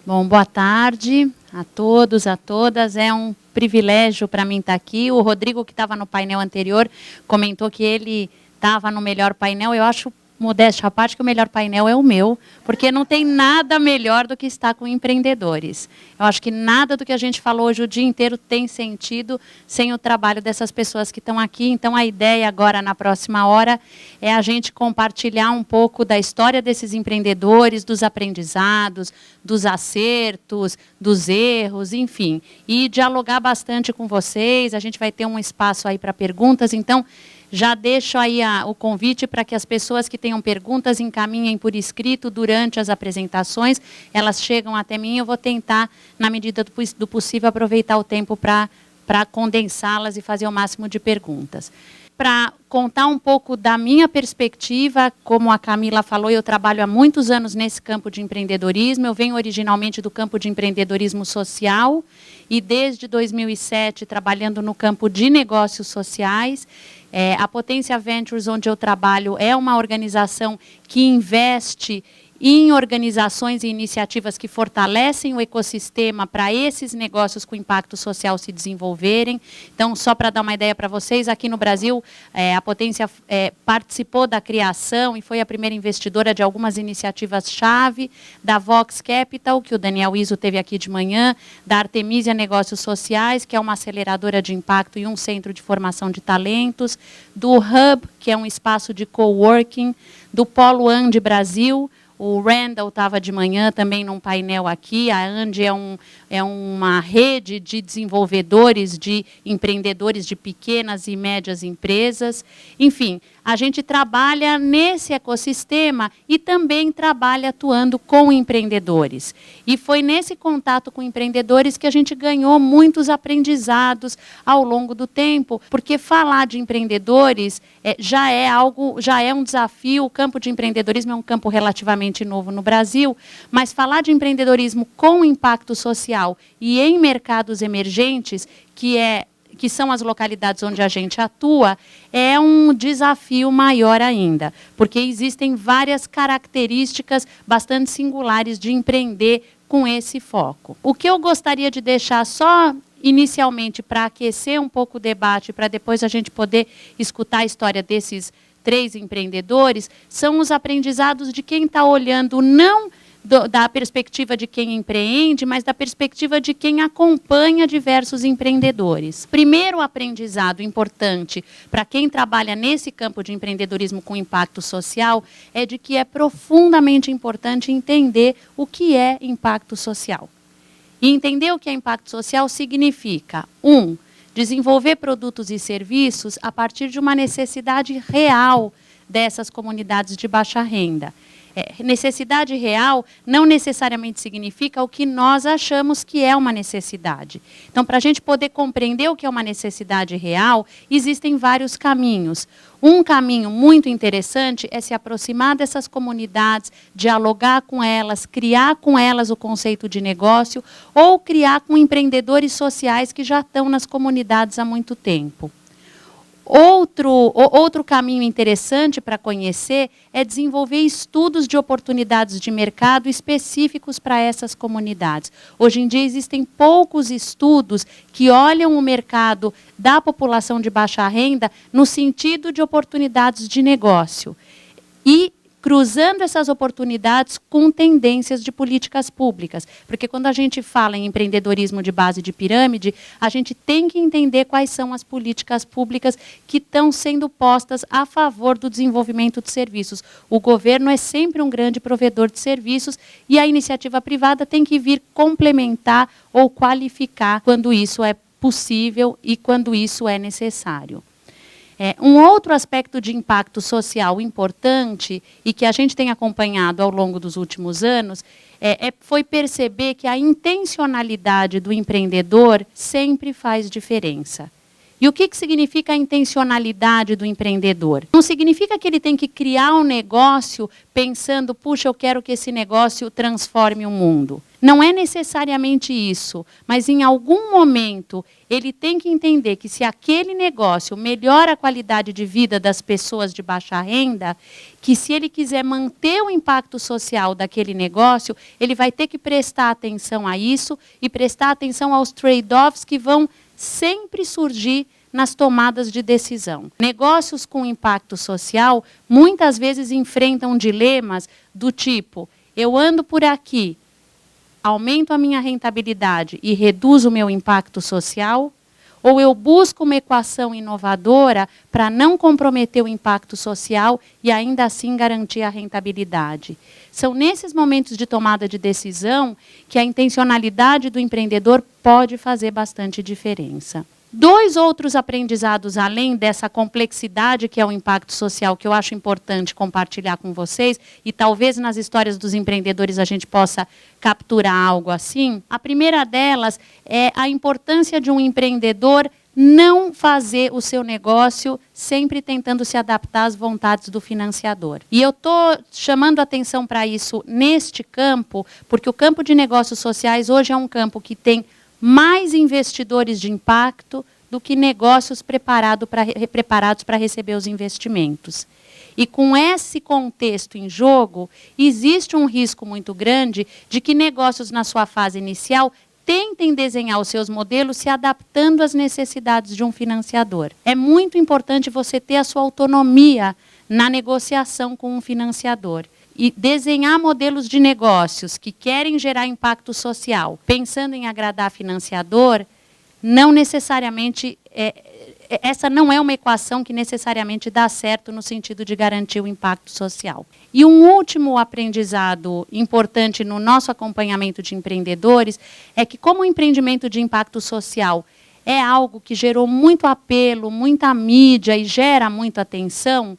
Bom, boa tarde a todos, a todas. É um privilégio para mim estar aqui. O Rodrigo, que estava no painel anterior, comentou que ele estava no melhor painel. Eu acho, modéstia à parte, que o melhor painel é o meu, porque não tem nada melhor do que estar com empreendedores. Eu acho que nada do que a gente falou hoje o dia inteiro tem sentido sem o trabalho dessas pessoas que estão aqui. Então, a ideia agora, na próxima hora, é a gente compartilhar um pouco da história desses empreendedores, dos aprendizados, dos acertos, dos erros, enfim. E dialogar bastante com vocês. A gente vai ter um espaço aí para perguntas, então já deixo aí o convite para que as pessoas que tenham perguntas encaminhem por escrito durante as apresentações. Elas chegam até mim, eu vou tentar, na medida do possível, aproveitar o tempo para condensá-las e fazer o máximo de perguntas. Para contar um pouco da minha perspectiva, como a Camila falou, eu trabalho há muitos anos nesse campo de empreendedorismo. Eu venho originalmente do campo de empreendedorismo social e desde 2007 trabalhando no campo de negócios sociais. A Potência Ventures, onde eu trabalho, é uma organização que investe em organizações e iniciativas que fortalecem o ecossistema para esses negócios com impacto social se desenvolverem. Então, só para dar uma ideia para vocês, aqui no Brasil, a Potência participou da criação e foi a primeira investidora de algumas iniciativas-chave, da Vox Capital, que o Daniel Iso teve aqui de manhã, da Artemisia Negócios Sociais, que é uma aceleradora de impacto e um centro de formação de talentos, do Hub, que é um espaço de coworking, do Polo Ande Brasil. O Randall estava de manhã também num painel aqui. A Ande é uma rede de desenvolvedores, de empreendedores de pequenas e médias empresas. Enfim, a gente trabalha nesse ecossistema e também trabalha atuando com empreendedores. E foi nesse contato com empreendedores que a gente ganhou muitos aprendizados ao longo do tempo, porque falar de empreendedores já é um desafio. O campo de empreendedorismo é um campo relativamente novo no Brasil, mas falar de empreendedorismo com impacto social e em mercados emergentes, que são as localidades onde a gente atua, é um desafio maior ainda, porque existem várias características bastante singulares de empreender com esse foco. O que eu gostaria de deixar só inicialmente para aquecer um pouco o debate, para depois a gente poder escutar a história desses 3 empreendedores, são os aprendizados de quem está olhando não da perspectiva de quem empreende, mas da perspectiva de quem acompanha diversos empreendedores. Primeiro aprendizado importante para quem trabalha nesse campo de empreendedorismo com impacto social é de que é profundamente importante entender o que é impacto social. E entender o que é impacto social significa, 1, desenvolver produtos e serviços a partir de uma necessidade real dessas comunidades de baixa renda. Necessidade real não necessariamente significa o que nós achamos que é uma necessidade. Então, para a gente poder compreender o que é uma necessidade real, existem vários caminhos. Um caminho muito interessante é se aproximar dessas comunidades, dialogar com elas, criar com elas o conceito de negócio ou criar com empreendedores sociais que já estão nas comunidades há muito tempo. Outro caminho interessante para conhecer é desenvolver estudos de oportunidades de mercado específicos para essas comunidades. Hoje em dia existem poucos estudos que olham o mercado da população de baixa renda no sentido de oportunidades de negócio e cruzando essas oportunidades com tendências de políticas públicas. Porque quando a gente fala em empreendedorismo de base de pirâmide, a gente tem que entender quais são as políticas públicas que estão sendo postas a favor do desenvolvimento de serviços. O governo é sempre um grande provedor de serviços e a iniciativa privada tem que vir complementar ou qualificar quando isso é possível e quando isso é necessário. Um outro aspecto de impacto social importante e que a gente tem acompanhado ao longo dos últimos anos foi perceber que a intencionalidade do empreendedor sempre faz diferença. E o que significa a intencionalidade do empreendedor? Não significa que ele tem que criar um negócio pensando, puxa, eu quero que esse negócio transforme o mundo. Não é necessariamente isso, mas em algum momento ele tem que entender que se aquele negócio melhora a qualidade de vida das pessoas de baixa renda, que se ele quiser manter o impacto social daquele negócio, ele vai ter que prestar atenção a isso e prestar atenção aos trade-offs que vão sempre surgir nas tomadas de decisão. Negócios com impacto social muitas vezes enfrentam dilemas do tipo: eu ando por aqui, aumento a minha rentabilidade e reduzo o meu impacto social, ou eu busco uma equação inovadora para não comprometer o impacto social e ainda assim garantir a rentabilidade. São nesses momentos de tomada de decisão que a intencionalidade do empreendedor pode fazer bastante diferença. 2 outros aprendizados, além dessa complexidade que é o impacto social, que eu acho importante compartilhar com vocês, e talvez nas histórias dos empreendedores a gente possa capturar algo assim. A primeira delas é a importância de um empreendedor não fazer o seu negócio sempre tentando se adaptar às vontades do financiador. E eu estou chamando atenção para isso neste campo, porque o campo de negócios sociais hoje é um campo que tem mais investidores de impacto do que negócios preparados para receber os investimentos. E com esse contexto em jogo, existe um risco muito grande de que negócios na sua fase inicial tentem desenhar os seus modelos se adaptando às necessidades de um financiador. É muito importante você ter a sua autonomia na negociação com um financiador. E desenhar modelos de negócios que querem gerar impacto social, pensando em agradar financiador, não necessariamente, essa não é uma equação que necessariamente dá certo no sentido de garantir o impacto social. E um último aprendizado importante no nosso acompanhamento de empreendedores é que, como o empreendimento de impacto social é algo que gerou muito apelo, muita mídia e gera muita atenção,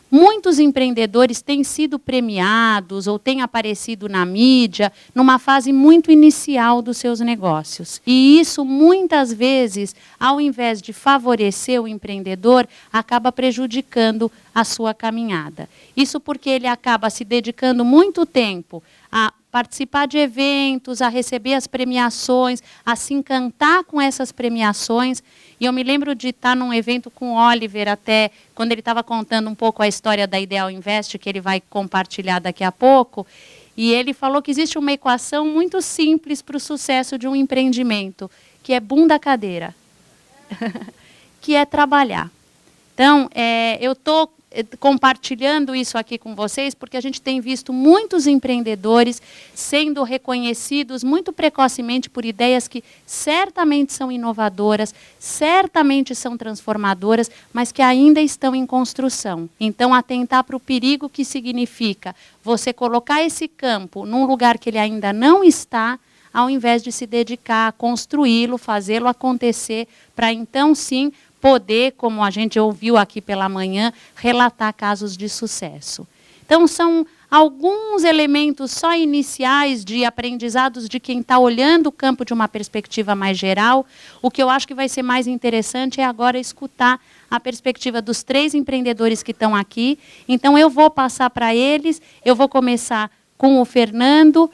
muitos empreendedores têm sido premiados ou têm aparecido na mídia numa fase muito inicial dos seus negócios. E isso, muitas vezes, ao invés de favorecer o empreendedor, acaba prejudicando a sua caminhada. Isso porque ele acaba se dedicando muito tempo a participar de eventos, a receber as premiações, a se encantar com essas premiações. E eu me lembro de estar num evento com o Oliver, até quando ele estava contando um pouco a história da Ideal Invest, que ele vai compartilhar daqui a pouco, e ele falou que existe uma equação muito simples para o sucesso de um empreendimento, que é bunda cadeira, que é trabalhar. Então, eu estou compartilhando isso aqui com vocês, porque a gente tem visto muitos empreendedores sendo reconhecidos muito precocemente por ideias que certamente são inovadoras, certamente são transformadoras, mas que ainda estão em construção. Então, atentar para o perigo que significa você colocar esse campo num lugar que ele ainda não está, ao invés de se dedicar a construí-lo, fazê-lo acontecer, para então sim poder, como a gente ouviu aqui pela manhã, relatar casos de sucesso. Então, são alguns elementos só iniciais de aprendizados de quem está olhando o campo de uma perspectiva mais geral. O que eu acho que vai ser mais interessante é agora escutar a perspectiva dos 3 empreendedores que estão aqui. Então, eu vou passar para eles, eu vou começar com o Fernando.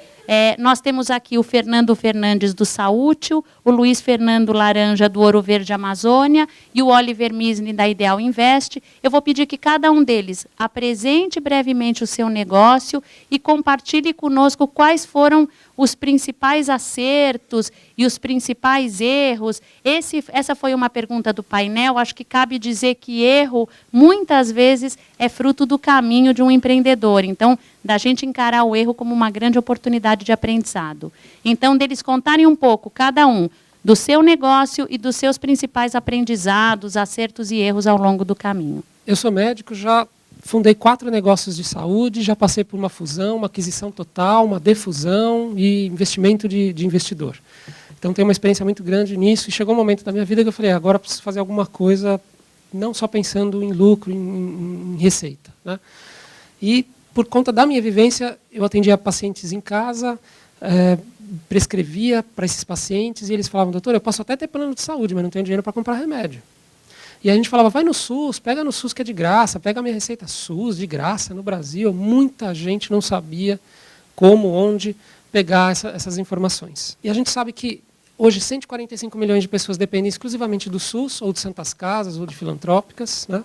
Nós temos aqui o Fernando Fernandes do Saútil, o Luiz Fernando Laranja do Ouro Verde Amazônia e o Oliver Misne da Ideal Invest. Eu vou pedir que cada um deles apresente brevemente o seu negócio e compartilhe conosco quais foram os principais acertos e os principais erros. Essa foi uma pergunta do painel. Acho que cabe dizer que erro, muitas vezes, é fruto do caminho de um empreendedor. Então, da gente encarar o erro como uma grande oportunidade de aprendizado. Então, deles contarem um pouco, cada um, do seu negócio e dos seus principais aprendizados, acertos e erros ao longo do caminho. Eu sou médico, já fundei 4 negócios de saúde, já passei por uma fusão, uma aquisição total, uma defusão e investimento de investidor. Então, tenho uma experiência muito grande nisso. E chegou um momento da minha vida que eu falei, agora eu preciso fazer alguma coisa, não só pensando em lucro, em receita, né? E, por conta da minha vivência, eu atendia pacientes em casa, prescrevia para esses pacientes, e eles falavam, doutor, eu posso até ter plano de saúde, mas não tenho dinheiro para comprar remédio. E a gente falava, vai no SUS, pega no SUS que é de graça, pega a minha receita SUS de graça no Brasil. Muita gente não sabia como, onde pegar essas informações. E a gente sabe que hoje 145 milhões de pessoas dependem exclusivamente do SUS, ou de santas casas, ou de filantrópicas, né?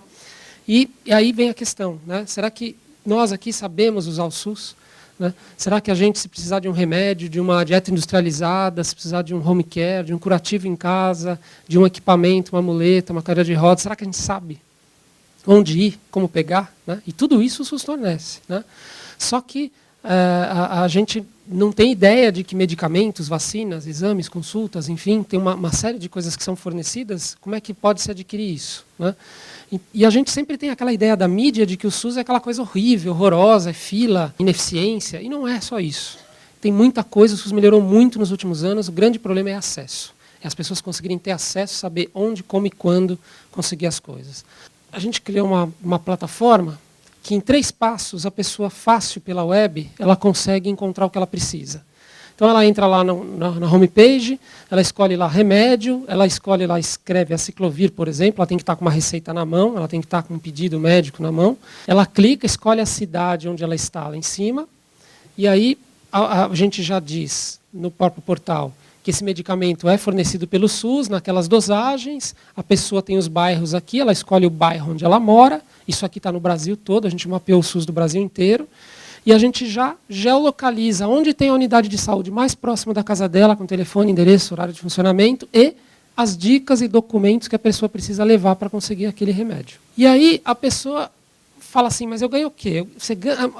E aí vem a questão, né? Será que nós aqui sabemos usar o SUS? Né? Será que a gente, se precisar de um remédio, de uma dieta industrializada, se precisar de um home care, de um curativo em casa, de um equipamento, uma muleta, uma cadeira de rodas, será que a gente sabe onde ir, como pegar? Né? E tudo isso o SUS fornece. Né? Só que a gente não tem ideia de que medicamentos, vacinas, exames, consultas, enfim, tem uma série de coisas que são fornecidas, como é que pode se adquirir isso? Né? E a gente sempre tem aquela ideia da mídia de que o SUS é aquela coisa horrível, horrorosa, é fila, ineficiência, e não é só isso. Tem muita coisa, o SUS melhorou muito nos últimos anos, o grande problema é acesso. É as pessoas conseguirem ter acesso, saber onde, como e quando conseguir as coisas. A gente criou uma plataforma que em 3 passos a pessoa fácil pela web, ela consegue encontrar o que ela precisa. Então ela entra lá na homepage, ela escolhe lá remédio, ela escolhe lá, escreve aciclovir, por exemplo, ela tem que estar com uma receita na mão, ela tem que estar com um pedido médico na mão. Ela clica, escolhe a cidade onde ela está lá em cima, e aí a gente já diz no próprio portal que esse medicamento é fornecido pelo SUS, naquelas dosagens, a pessoa tem os bairros aqui, ela escolhe o bairro onde ela mora, isso aqui está no Brasil todo, a gente mapeou o SUS do Brasil inteiro, e a gente já geolocaliza onde tem a unidade de saúde mais próxima da casa dela, com telefone, endereço, horário de funcionamento, e as dicas e documentos que a pessoa precisa levar para conseguir aquele remédio. E aí a pessoa fala assim, mas eu ganho o quê?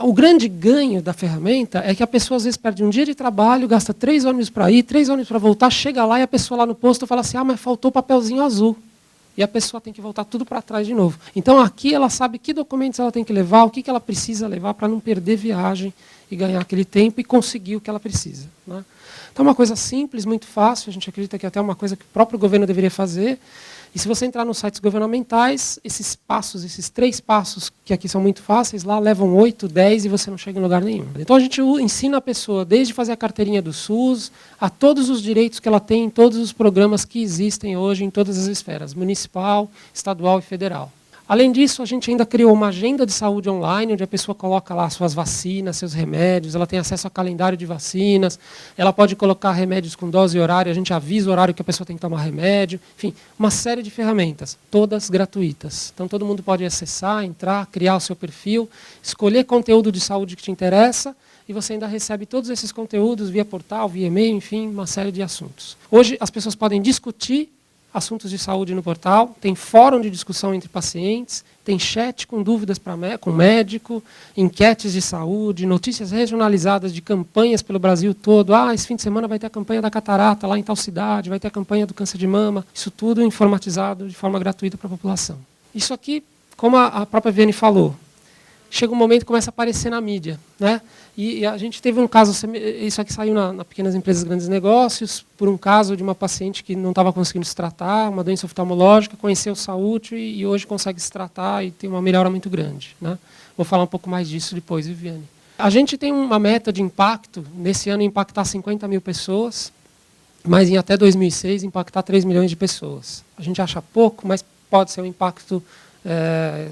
O grande ganho da ferramenta é que a pessoa às vezes perde um dia de trabalho, gasta 3 ônibus para ir, 3 ônibus para voltar, chega lá e a pessoa lá no posto fala assim, mas faltou o papelzinho azul. E a pessoa tem que voltar tudo para trás de novo. Então aqui ela sabe que documentos ela tem que levar, o que ela precisa levar para não perder viagem e ganhar aquele tempo e conseguir o que ela precisa. Né? Então é uma coisa simples, muito fácil, a gente acredita que até é uma coisa que o próprio governo deveria fazer. E se você entrar nos sites governamentais, esses 3 passos, que aqui são muito fáceis, lá levam 8, 10 e você não chega em lugar nenhum. Então a gente ensina a pessoa, desde fazer a carteirinha do SUS, a todos os direitos que ela tem em todos os programas que existem hoje em todas as esferas, municipal, estadual e federal. Além disso, a gente ainda criou uma agenda de saúde online, onde a pessoa coloca lá suas vacinas, seus remédios, ela tem acesso a calendário de vacinas, ela pode colocar remédios com dose e horário, a gente avisa o horário que a pessoa tem que tomar remédio, enfim, uma série de ferramentas, todas gratuitas. Então todo mundo pode acessar, entrar, criar o seu perfil, escolher conteúdo de saúde que te interessa, e você ainda recebe todos esses conteúdos via portal, via e-mail, enfim, uma série de assuntos. Hoje as pessoas podem discutir assuntos de saúde no portal, tem fórum de discussão entre pacientes, tem chat com dúvidas com médico, enquetes de saúde, notícias regionalizadas de campanhas pelo Brasil todo. Esse fim de semana vai ter a campanha da catarata lá em tal cidade, vai ter a campanha do câncer de mama. Isso tudo informatizado de forma gratuita para a população. Isso aqui, como a própria Viane falou, chega um momento que começa a aparecer na mídia. Né? E a gente teve um caso, isso aqui saiu na Pequenas Empresas Grandes Negócios, por um caso de uma paciente que não estava conseguindo se tratar, uma doença oftalmológica, conheceu saúde e hoje consegue se tratar e tem uma melhora muito grande. Né? Vou falar um pouco mais disso depois, Viviane. A gente tem uma meta de impacto, nesse ano impactar 50 mil pessoas, mas em até 2006 impactar 3 milhões de pessoas. A gente acha pouco, mas pode ser um impacto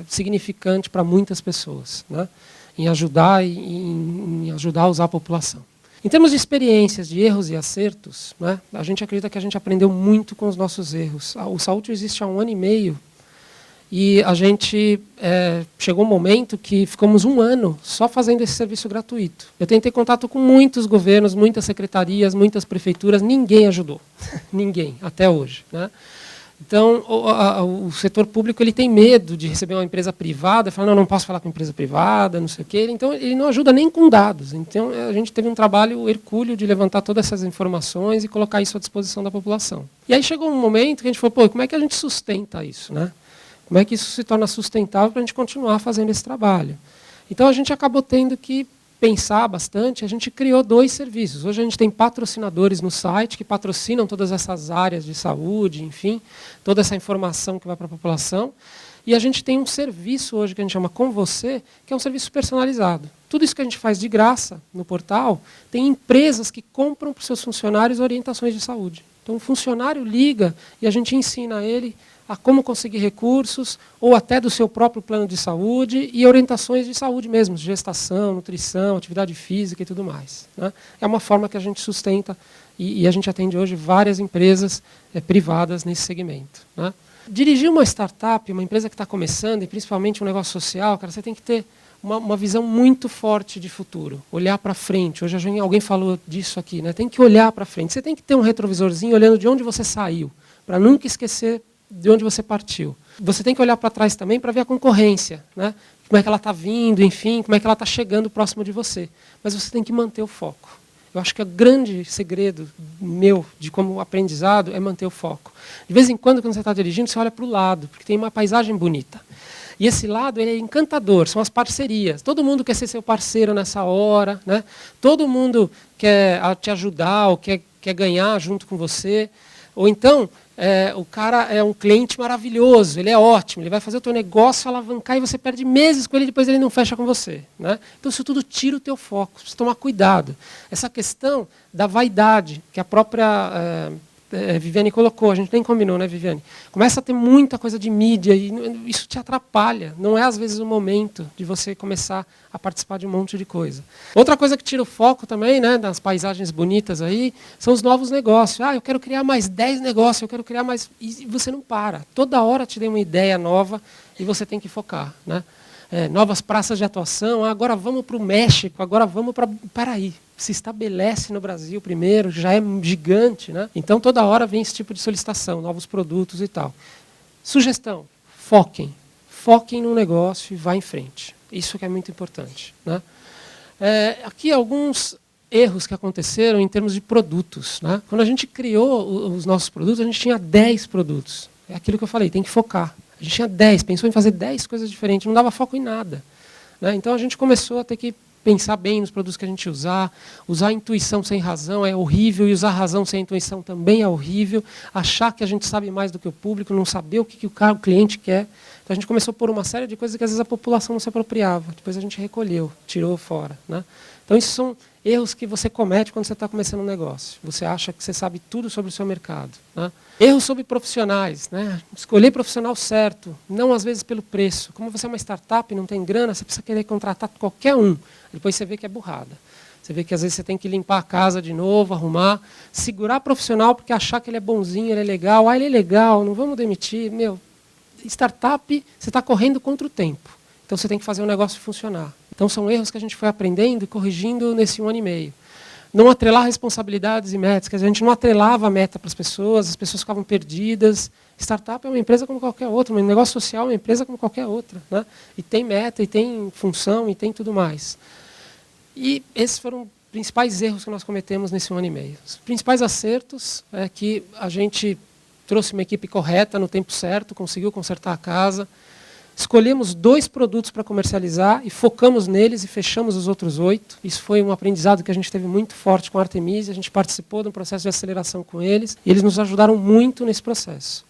significante para muitas pessoas, né? em ajudar a usar a população. Em termos de experiências, de erros e acertos, né, a gente acredita que a gente aprendeu muito com os nossos erros. O Saúde existe há 1 ano e meio e a gente chegou um momento que ficamos 1 ano só fazendo esse serviço gratuito. Eu tentei contato com muitos governos, muitas secretarias, muitas prefeituras, ninguém ajudou. Ninguém, até hoje. Né? Então, o setor público ele tem medo de receber uma empresa privada, fala, não posso falar com empresa privada, não sei o quê. Então, ele não ajuda nem com dados. Então, a gente teve um trabalho hercúleo de levantar todas essas informações e colocar isso à disposição da população. E aí chegou um momento que a gente falou, como é que a gente sustenta isso? Né? Como é que isso se torna sustentável para a gente continuar fazendo esse trabalho? Então, a gente acabou tendo que pensar bastante, a gente criou 2 serviços. Hoje a gente tem patrocinadores no site que patrocinam todas essas áreas de saúde, enfim, toda essa informação que vai para a população. E a gente tem um serviço hoje que a gente chama Com Você, que é um serviço personalizado. Tudo isso que a gente faz de graça no portal, tem empresas que compram para os seus funcionários orientações de saúde. Então, o funcionário liga e a gente ensina ele a como conseguir recursos, ou até do seu próprio plano de saúde, e orientações de saúde mesmo, de gestação, nutrição, atividade física e tudo mais, né? É uma forma que a gente sustenta, e a gente atende hoje várias empresas privadas nesse segmento, né? Dirigir uma startup, uma empresa que está começando, e principalmente um negócio social, cara, você tem que ter uma visão muito forte de futuro, olhar para frente. Hoje alguém falou disso aqui, né? Tem que olhar para frente. Você tem que ter um retrovisorzinho olhando de onde você saiu, para nunca esquecer de onde você partiu. Você tem que olhar para trás também para ver a concorrência, né? Como é que ela está vindo, enfim, como é que ela está chegando próximo de você. Mas você tem que manter o foco. Eu acho que o grande segredo meu de como aprendizado é manter o foco. De vez em quando você está dirigindo, você olha para o lado, porque tem uma paisagem bonita. E esse lado ele é encantador, são as parcerias. Todo mundo quer ser seu parceiro nessa hora, né? Todo mundo quer te ajudar ou quer ganhar junto com você. Ou então, o cara é um cliente maravilhoso, ele é ótimo, ele vai fazer o teu negócio alavancar e você perde meses com ele e depois ele não fecha com você, né? Então isso tudo tira o teu foco, precisa tomar cuidado. Essa questão da vaidade, que a própria Viviane colocou, a gente nem combinou, né, Viviane? Começa a ter muita coisa de mídia e isso te atrapalha. Não é, às vezes, o momento de você começar a participar de um monte de coisa. Outra coisa que tira o foco também, né, das paisagens bonitas aí, são os novos negócios. Eu quero criar mais 10 negócios, eu quero criar mais... E você não para. Toda hora te dê uma ideia nova e você tem que focar, né? Novas praças de atuação, agora vamos para o México, agora vamos para Paraí. Se estabelece no Brasil primeiro, já é gigante, né? Então toda hora vem esse tipo de solicitação, novos produtos e tal. Sugestão, foquem. Foquem no negócio e vá em frente. Isso que é muito importante, né? Aqui alguns erros que aconteceram em termos de produtos, né? Quando a gente criou os nossos produtos, a gente tinha 10 produtos. É aquilo que eu falei, tem que focar. A gente tinha 10, pensou em fazer 10 coisas diferentes, não dava foco em nada, né? Então a gente começou a ter que pensar bem nos produtos que a gente usar a intuição sem razão é horrível, e usar a razão sem intuição também é horrível, achar que a gente sabe mais do que o público, não saber o que o cliente quer. Então a gente começou a pôr uma série de coisas que às vezes a população não se apropriava, depois a gente recolheu, tirou fora, né? Então, isso são erros que você comete quando você está começando um negócio. Você acha que você sabe tudo sobre o seu mercado, né? Erros sobre profissionais, né? Escolher profissional certo, não às vezes pelo preço. Como você é uma startup, não tem grana, você precisa querer contratar qualquer um. Depois você vê que é burrada. Você vê que às vezes você tem que limpar a casa de novo, arrumar, segurar profissional porque achar que ele é bonzinho, ele é legal. Ele é legal, não vamos demitir. Startup, você está correndo contra o tempo. Então você tem que fazer o negócio funcionar. Então são erros que a gente foi aprendendo e corrigindo nesse 1 ano e meio. Não atrelar responsabilidades e metas, quer dizer, a gente não atrelava a meta para as pessoas ficavam perdidas. Startup é uma empresa como qualquer outra, um negócio social é uma empresa como qualquer outra, né? E tem meta, e tem função, e tem tudo mais. E esses foram os principais erros que nós cometemos nesse 1 ano e meio. Os principais acertos é que a gente trouxe uma equipe correta no tempo certo, conseguiu consertar a casa. Escolhemos 2 produtos para comercializar e focamos neles e fechamos os outros 8. Isso foi um aprendizado que a gente teve muito forte com a Artemisia. A gente participou de um processo de aceleração com eles e eles nos ajudaram muito nesse processo.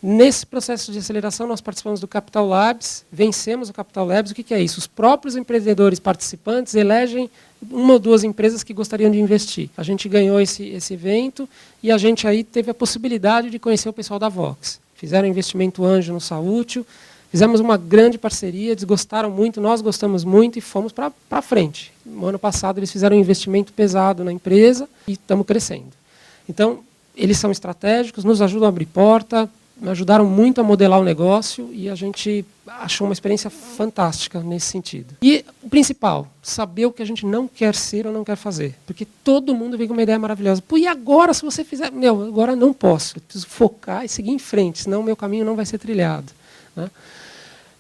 Nesse processo de aceleração, nós participamos do Capital Labs, vencemos o Capital Labs. O que é isso? Os próprios empreendedores participantes elegem 1 ou 2 empresas que gostariam de investir. A gente ganhou esse evento e a gente aí teve a possibilidade de conhecer o pessoal da Vox. Fizeram investimento anjo no Saútil. Fizemos uma grande parceria, eles gostaram muito, nós gostamos muito e fomos para frente. No ano passado eles fizeram um investimento pesado na empresa e estamos crescendo. Então, eles são estratégicos, nos ajudam a abrir porta, me ajudaram muito a modelar o negócio e a gente achou uma experiência fantástica nesse sentido. E o principal, saber o que a gente não quer ser ou não quer fazer. Porque todo mundo vem com uma ideia maravilhosa. E agora, se você fizer... agora não posso. Eu preciso focar e seguir em frente, senão o meu caminho não vai ser trilhado, né?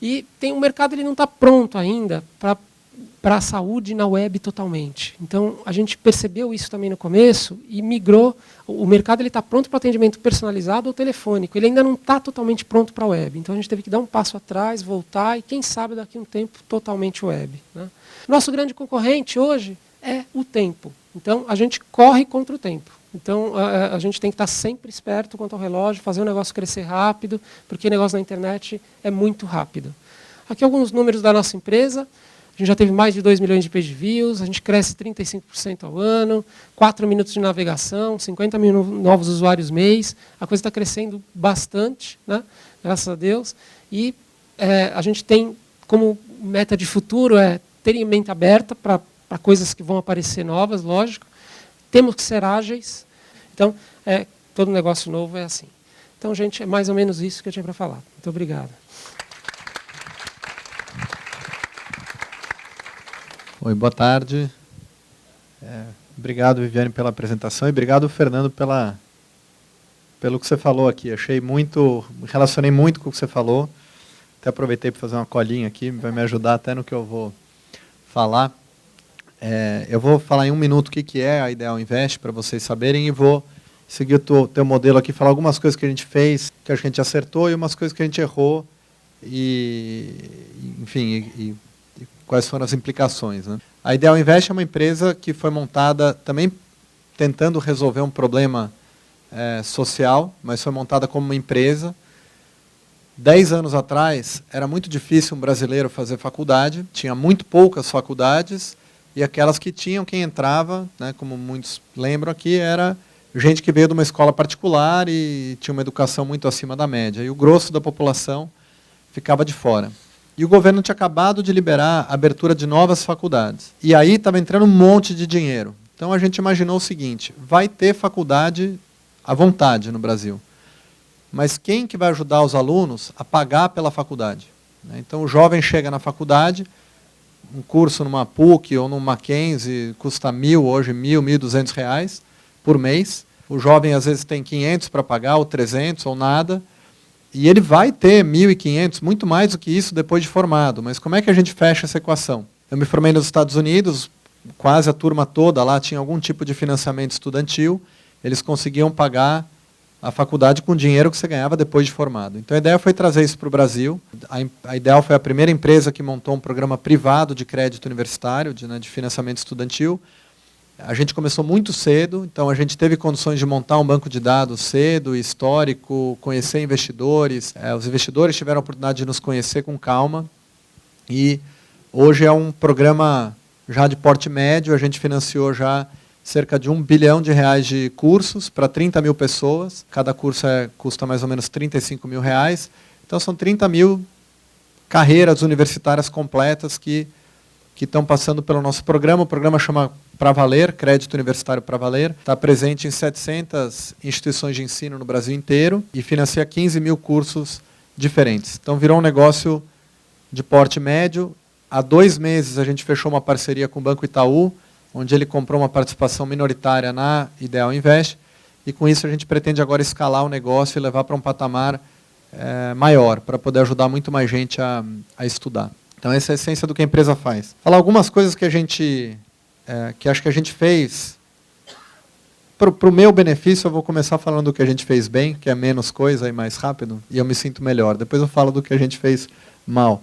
E o mercado ele não está pronto ainda para a saúde na web totalmente. Então, a gente percebeu isso também no começo e migrou. O mercado está pronto para atendimento personalizado ou telefônico. Ele ainda não está totalmente pronto para a web. Então, a gente teve que dar um passo atrás, voltar e, quem sabe, daqui a um tempo, totalmente web, né? Nosso grande concorrente hoje é o tempo. Então, a gente corre contra o tempo. Então, a gente tem que estar sempre esperto quanto ao relógio, fazer o negócio crescer rápido, porque o negócio na internet é muito rápido. Aqui alguns números da nossa empresa. A A gente já teve mais de 2 milhões de page views, a gente cresce 35% ao ano, 4 minutos de navegação, 50 mil novos usuários mês. A coisa está crescendo bastante, né? Graças a Deus. E a gente tem como meta de futuro ter em mente aberta para coisas que vão aparecer novas, lógico. Temos que ser ágeis. Então, todo negócio novo é assim. Então, gente, é mais ou menos isso que eu tinha para falar. Muito obrigado. Oi, boa tarde. Obrigado, Viviane, pela apresentação e obrigado, Fernando, pelo que você falou aqui. Me relacionei muito com o que você falou. Até aproveitei para fazer uma colinha aqui, vai me ajudar até no que eu vou falar. Eu vou falar em 1 minuto o que é a Ideal Invest, para vocês saberem, e vou seguir o teu modelo aqui, falar algumas coisas que a gente fez, que a gente acertou, e umas coisas que a gente errou, enfim, quais foram as implicações, né? A Ideal Invest é uma empresa que foi montada também tentando resolver um problema social, mas foi montada como uma empresa. 10 anos atrás, era muito difícil um brasileiro fazer faculdade, tinha muito poucas faculdades, e aquelas que tinham, quem entrava, né, como muitos lembram aqui, era gente que veio de uma escola particular e tinha uma educação muito acima da média, e o grosso da população ficava de fora. E o governo tinha acabado de liberar a abertura de novas faculdades. E aí estava entrando um monte de dinheiro. Então a gente imaginou o seguinte, vai ter faculdade à vontade no Brasil. Mas quem que vai ajudar os alunos a pagar pela faculdade? Então o jovem chega na faculdade, um curso numa PUC ou numa Mackenzie custa hoje R$1.200 por mês. O jovem às vezes tem 500 para pagar, ou 300, ou nada. E ele vai ter 1.500, muito mais do que isso depois de formado. Mas como é que a gente fecha essa equação? Eu me formei nos Estados Unidos, quase a turma toda lá tinha algum tipo de financiamento estudantil. Eles conseguiam pagar a faculdade com o dinheiro que você ganhava depois de formado. Então a ideia foi trazer isso para o Brasil. A Ideal foi a primeira empresa que montou um programa privado de crédito universitário, de financiamento estudantil. A gente começou muito cedo, então a gente teve condições de montar um banco de dados cedo, histórico, conhecer investidores. Os investidores tiveram a oportunidade de nos conhecer com calma. E hoje é um programa já de porte médio, a gente financiou já cerca de R$1 bilhão de cursos para 30 mil pessoas. Cada curso custa mais ou menos R$35 mil. Então são 30 mil carreiras universitárias completas que estão passando pelo nosso programa. O programa chama Pra Valer, Crédito Universitário Pra Valer. Está presente em 700 instituições de ensino no Brasil inteiro e financia 15 mil cursos diferentes. Então virou um negócio de porte médio. Há 2 meses a gente fechou uma parceria com o Banco Itaú, onde ele comprou uma participação minoritária na Ideal Invest, e com isso a gente pretende agora escalar o negócio e levar para um patamar maior, para poder ajudar muito mais gente a estudar. Então essa é a essência do que a empresa faz. Falar algumas coisas que acho que a gente fez. Para o meu benefício, eu vou começar falando do que a gente fez bem, que é menos coisa e mais rápido, e eu me sinto melhor. Depois eu falo do que a gente fez mal.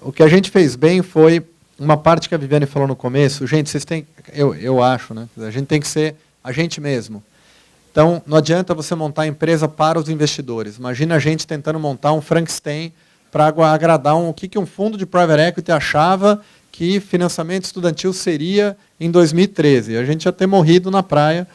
O que a gente fez bem foi uma parte que a Viviane falou no começo. Gente, vocês têm, eu acho, né? A gente tem que ser a gente mesmo. Então, não adianta você montar a empresa para os investidores. Imagina a gente tentando montar um Frankenstein para agradar o que um fundo de private equity achava que financiamento estudantil seria em 2013. A gente ia ter morrido na praia.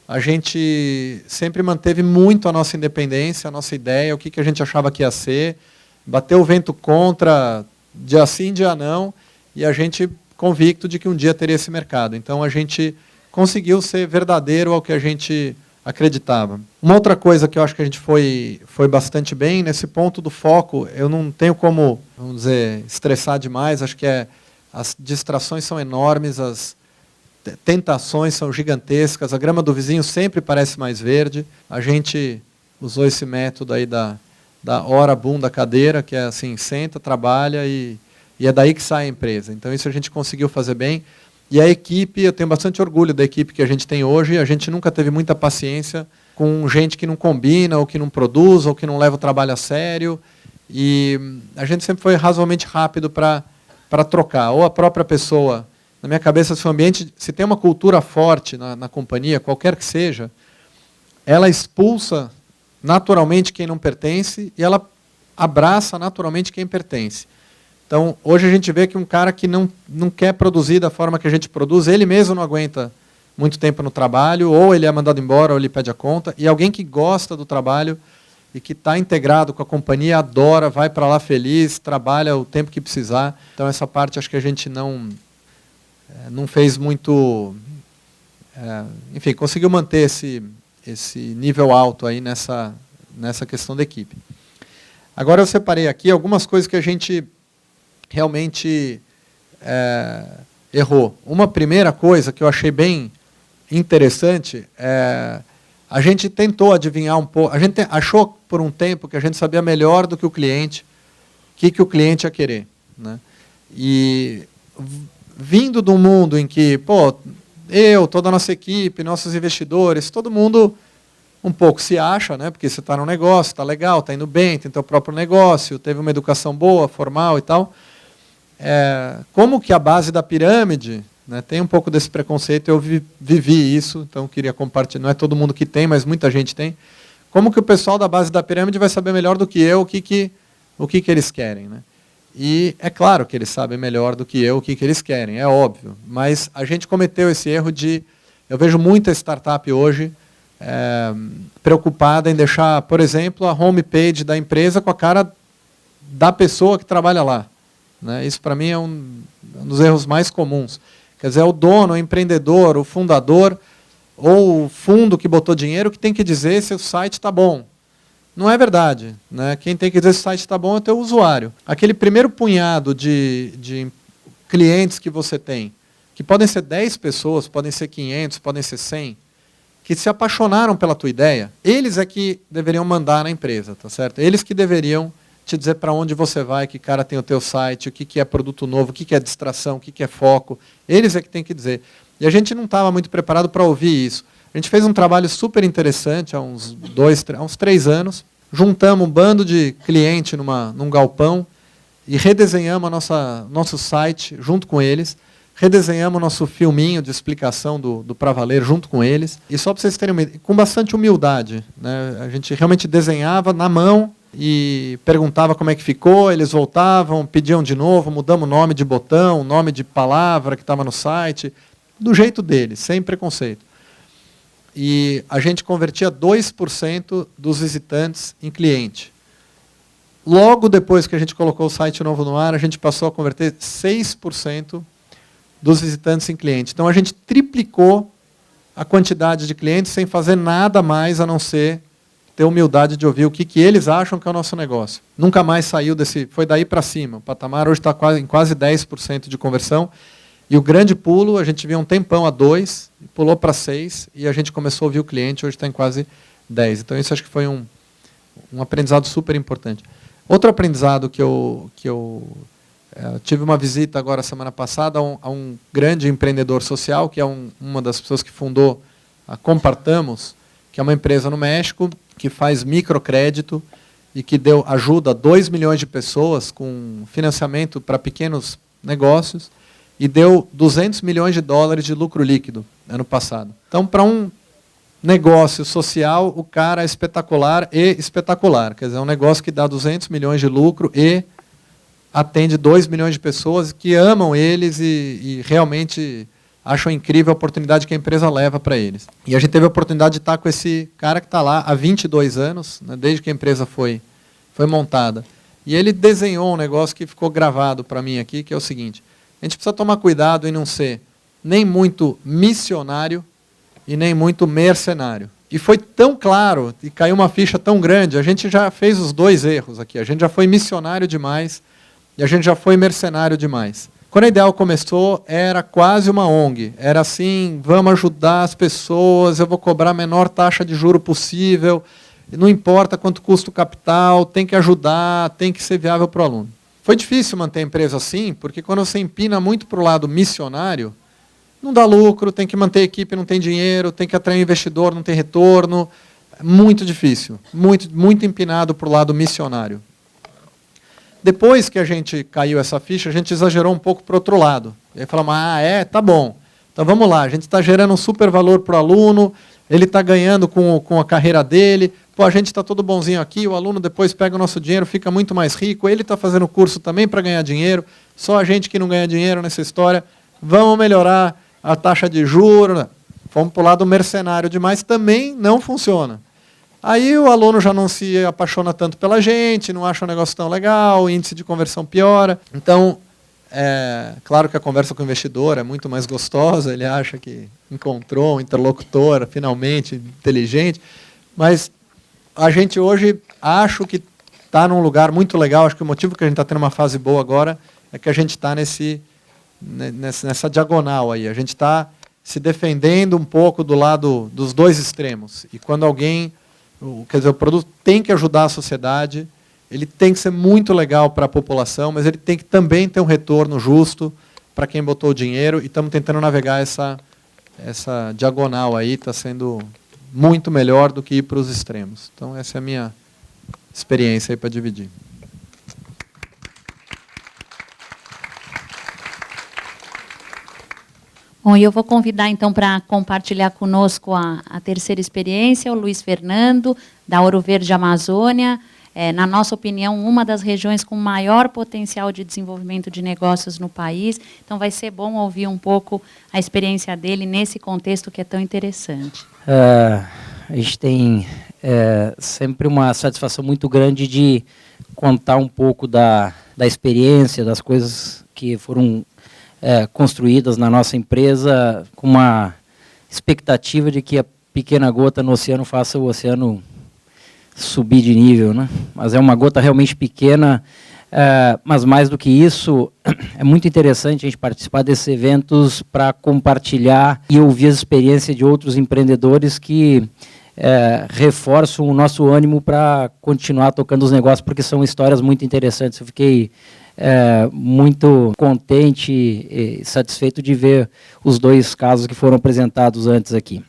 A gente sempre manteve muito a nossa independência, a nossa ideia, o que a gente achava que ia ser. Bateu o vento contra, dia sim, dia não, e a gente convicto de que um dia teria esse mercado. Então a gente conseguiu ser verdadeiro ao que a gente acreditava. Uma outra coisa que eu acho que a gente foi bastante bem, nesse ponto do foco, eu não tenho como, vamos dizer, estressar demais, acho que as distrações são enormes, as tentações são gigantescas, a grama do vizinho sempre parece mais verde. A gente usou esse método aí da hora boom da cadeira, que é assim, senta, trabalha e é daí que sai a empresa. Então isso a gente conseguiu fazer bem. E a equipe, eu tenho bastante orgulho da equipe que a gente tem hoje. A gente nunca teve muita paciência com gente que não combina, ou que não produz, ou que não leva o trabalho a sério. E a gente sempre foi razoavelmente rápido para trocar. Ou a própria pessoa, na minha cabeça, se o ambiente, se tem uma cultura forte na companhia, qualquer que seja, ela expulsa naturalmente quem não pertence e ela abraça naturalmente quem pertence. Então, hoje a gente vê que um cara que não quer produzir da forma que a gente produz, ele mesmo não aguenta muito tempo no trabalho, ou ele é mandado embora, ou ele pede a conta, e alguém que gosta do trabalho e que está integrado com a companhia, adora, vai para lá feliz, trabalha o tempo que precisar. Então, essa parte acho que a gente não fez muito... enfim, conseguiu manter esse nível alto aí nessa questão da equipe. Agora eu separei aqui algumas coisas que a gente realmente errou. Uma primeira coisa que eu achei bem interessante a gente tentou adivinhar um pouco, a gente achou por um tempo que a gente sabia melhor do que o cliente, o que o cliente ia querer, né? E vindo de um mundo em que, toda a nossa equipe, nossos investidores, todo mundo um pouco se acha, né? Porque você está no negócio, está legal, está indo bem, tem teu próprio negócio, teve uma educação boa, formal e tal. Como que a base da pirâmide, né, tem um pouco desse preconceito, eu vivi isso, então eu queria compartilhar, não é todo mundo que tem, mas muita gente tem. Como que o pessoal da base da pirâmide vai saber melhor do que eu o que eles querem, né? E é claro que eles sabem melhor do que eu o que eles querem, é óbvio. Mas a gente cometeu esse erro de... Eu vejo muita startup hoje preocupada em deixar, por exemplo, a homepage da empresa com a cara da pessoa que trabalha lá, né? Isso, para mim, é um dos erros mais comuns. Quer dizer, é o dono, o empreendedor, o fundador ou o fundo que botou dinheiro que tem que dizer se o site está bom. Não é verdade, né? Quem tem que dizer se o site está bom é o teu usuário. Aquele primeiro punhado de clientes que você tem, que podem ser 10 pessoas, podem ser 500, podem ser 100, que se apaixonaram pela tua ideia, eles é que deveriam mandar na empresa, tá certo? Eles que deveriam te dizer para onde você vai, que cara tem o teu site, o que é produto novo, o que é distração, o que é foco. Eles é que tem que dizer. E a gente não estava muito preparado para ouvir isso. A gente fez um trabalho super interessante há uns 3 anos. Juntamos um bando de cliente num galpão e redesenhamos nosso site junto com eles. Redesenhamos nosso filminho de explicação do Pra Valer junto com eles. E só para vocês terem uma ideia, com bastante humildade, né? A gente realmente desenhava na mão e perguntava como é que ficou, eles voltavam, pediam de novo, mudamos o nome de botão, nome de palavra que estava no site, do jeito deles, sem preconceito. E a gente convertia 2% dos visitantes em cliente. Logo depois que a gente colocou o site novo no ar, a gente passou a converter 6% dos visitantes em cliente. Então a gente triplicou a quantidade de clientes sem fazer nada mais a não ser ter humildade de ouvir o que eles acham que é o nosso negócio. Nunca mais saiu foi daí para cima. O patamar hoje está em quase 10% de conversão. E o grande pulo, a gente viu um tempão a 2%, pulou para 6%, e a gente começou a ouvir o cliente, hoje está em quase 10%. Então isso acho que foi um aprendizado super importante. Outro aprendizado que eu tive uma visita agora semana passada a um grande empreendedor social, que é uma das pessoas que fundou a Compartamos, que é uma empresa no México, que faz microcrédito e que ajuda 2 milhões de pessoas com financiamento para pequenos negócios e deu $200 milhões de lucro líquido ano passado. Então, para um negócio social, o cara é espetacular. Quer dizer, é um negócio que dá 200 milhões de lucro e atende 2 milhões de pessoas que amam eles e realmente acham incrível a oportunidade que a empresa leva para eles. E a gente teve a oportunidade de estar com esse cara que está lá há 22 anos, né, desde que a empresa foi montada. E ele desenhou um negócio que ficou gravado para mim aqui, que é o seguinte: a gente precisa tomar cuidado em não ser nem muito missionário e nem muito mercenário. E foi tão claro, e caiu uma ficha tão grande, a gente já fez os 2 erros aqui. A gente já foi missionário demais e a gente já foi mercenário demais. Quando a Ideal começou, era quase uma ONG. Era assim, vamos ajudar as pessoas, eu vou cobrar a menor taxa de juro possível, não importa quanto custa o capital, tem que ajudar, tem que ser viável para o aluno. Foi difícil manter a empresa assim, porque quando você empina muito para o lado missionário, não dá lucro, tem que manter a equipe, não tem dinheiro, tem que atrair investidor, não tem retorno. É muito difícil, muito empinado para o lado missionário. Depois que a gente caiu essa ficha, a gente exagerou um pouco para o outro lado. E aí falamos, tá bom. Então vamos lá, a gente está gerando um super valor para o aluno, ele está ganhando com a carreira dele, pô, a gente está todo bonzinho aqui, o aluno depois pega o nosso dinheiro, fica muito mais rico, ele está fazendo o curso também para ganhar dinheiro, só a gente que não ganha dinheiro nessa história, vamos melhorar a taxa de juros, vamos para o lado mercenário demais, também não funciona. Aí o aluno já não se apaixona tanto pela gente, não acha o negócio tão legal, o índice de conversão piora. Então, claro que a conversa com o investidor é muito mais gostosa, ele acha que encontrou um interlocutor finalmente inteligente, mas a gente hoje acho que está num lugar muito legal, acho que o motivo que a gente está tendo uma fase boa agora é que a gente está nessa diagonal aí, a gente está se defendendo um pouco do lado dos dois extremos. E quando alguém, quer dizer, o produto tem que ajudar a sociedade, ele tem que ser muito legal para a população, mas ele tem que também ter um retorno justo para quem botou o dinheiro, e estamos tentando navegar essa diagonal aí, está sendo muito melhor do que ir para os extremos. Então, essa é a minha experiência aí para dividir. Bom, e eu vou convidar, então, para compartilhar conosco a terceira experiência, o Luiz Fernando, da Ouro Verde Amazônia. Na nossa opinião, uma das regiões com maior potencial de desenvolvimento de negócios no país. Então, vai ser bom ouvir um pouco a experiência dele nesse contexto que é tão interessante. A gente tem sempre uma satisfação muito grande de contar um pouco da experiência, das coisas que foram construídas na nossa empresa, com uma expectativa de que a pequena gota no oceano faça o oceano subir de nível, né? Mas é uma gota realmente pequena, mas mais do que isso, é muito interessante a gente participar desses eventos para compartilhar e ouvir as experiências de outros empreendedores que reforçam o nosso ânimo para continuar tocando os negócios, porque são histórias muito interessantes. Eu fiquei muito contente e satisfeito de ver os dois casos que foram apresentados antes aqui.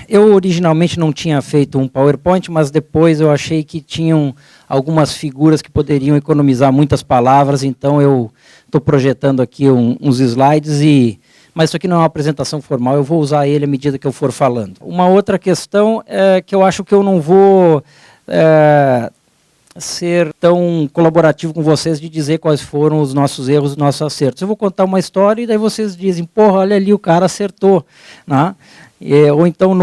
Eu originalmente não tinha feito um PowerPoint, mas depois eu achei que tinham algumas figuras que poderiam economizar muitas palavras, então eu estou projetando aqui uns slides, mas isso aqui não é uma apresentação formal, eu vou usar ele à medida que eu for falando. Uma outra questão é que eu acho que eu não vou ser tão colaborativo com vocês de dizer quais foram os nossos erros, os nossos acertos. Eu vou contar uma história e daí vocês dizem, porra, olha ali, o cara acertou, né? Ou então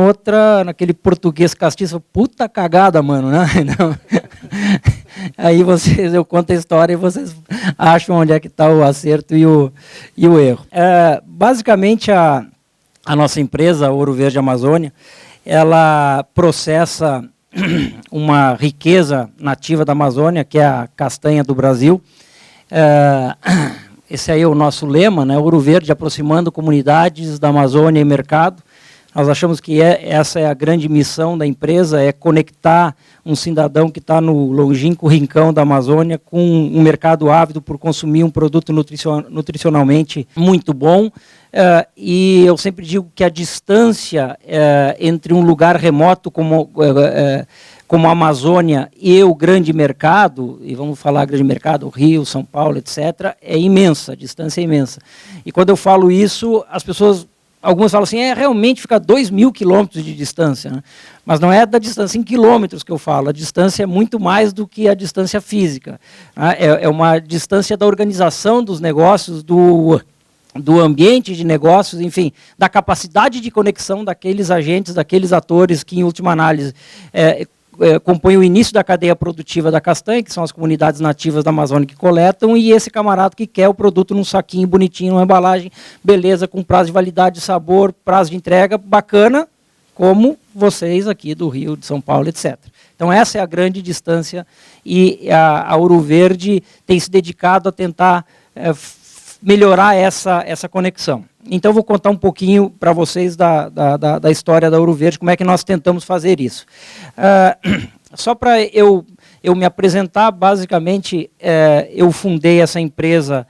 naquele português castiço, puta cagada, mano, né? Então, aí eu conto a história e vocês acham onde é que está o acerto e o erro. Basicamente, a nossa empresa, Ouro Verde Amazônia, ela processa uma riqueza nativa da Amazônia, que é a castanha do Brasil. Esse aí é o nosso lema, né? Ouro Verde aproximando comunidades da Amazônia e mercado. Nós achamos que essa é a grande missão da empresa, é conectar um cidadão que está no longínquo rincão da Amazônia com um mercado ávido por consumir um produto nutricionalmente muito bom. E eu sempre digo que a distância entre um lugar remoto como a Amazônia e o grande mercado, e vamos falar grande mercado, Rio, São Paulo, etc., é imensa, a distância é imensa. E quando eu falo isso, alguns falam assim, realmente fica 2.000 quilômetros de distância, né? Mas não é da distância em quilômetros que eu falo, a distância é muito mais do que a distância física, né? É uma distância da organização dos negócios, do ambiente de negócios, enfim, da capacidade de conexão daqueles agentes, daqueles atores que, em última análise, compõem o início da cadeia produtiva da castanha, que são as comunidades nativas da Amazônia que coletam, e esse camarada que quer o produto num saquinho bonitinho, numa embalagem, beleza, com prazo de validade, sabor, prazo de entrega, bacana, como vocês aqui do Rio, de São Paulo, etc. Então essa é a grande distância, e a Ouro Verde tem se dedicado a tentar melhorar essa conexão. Então, vou contar um pouquinho para vocês da história da Ouro Verde, como é que nós tentamos fazer isso. Só para eu me apresentar, basicamente, eu fundei essa empresa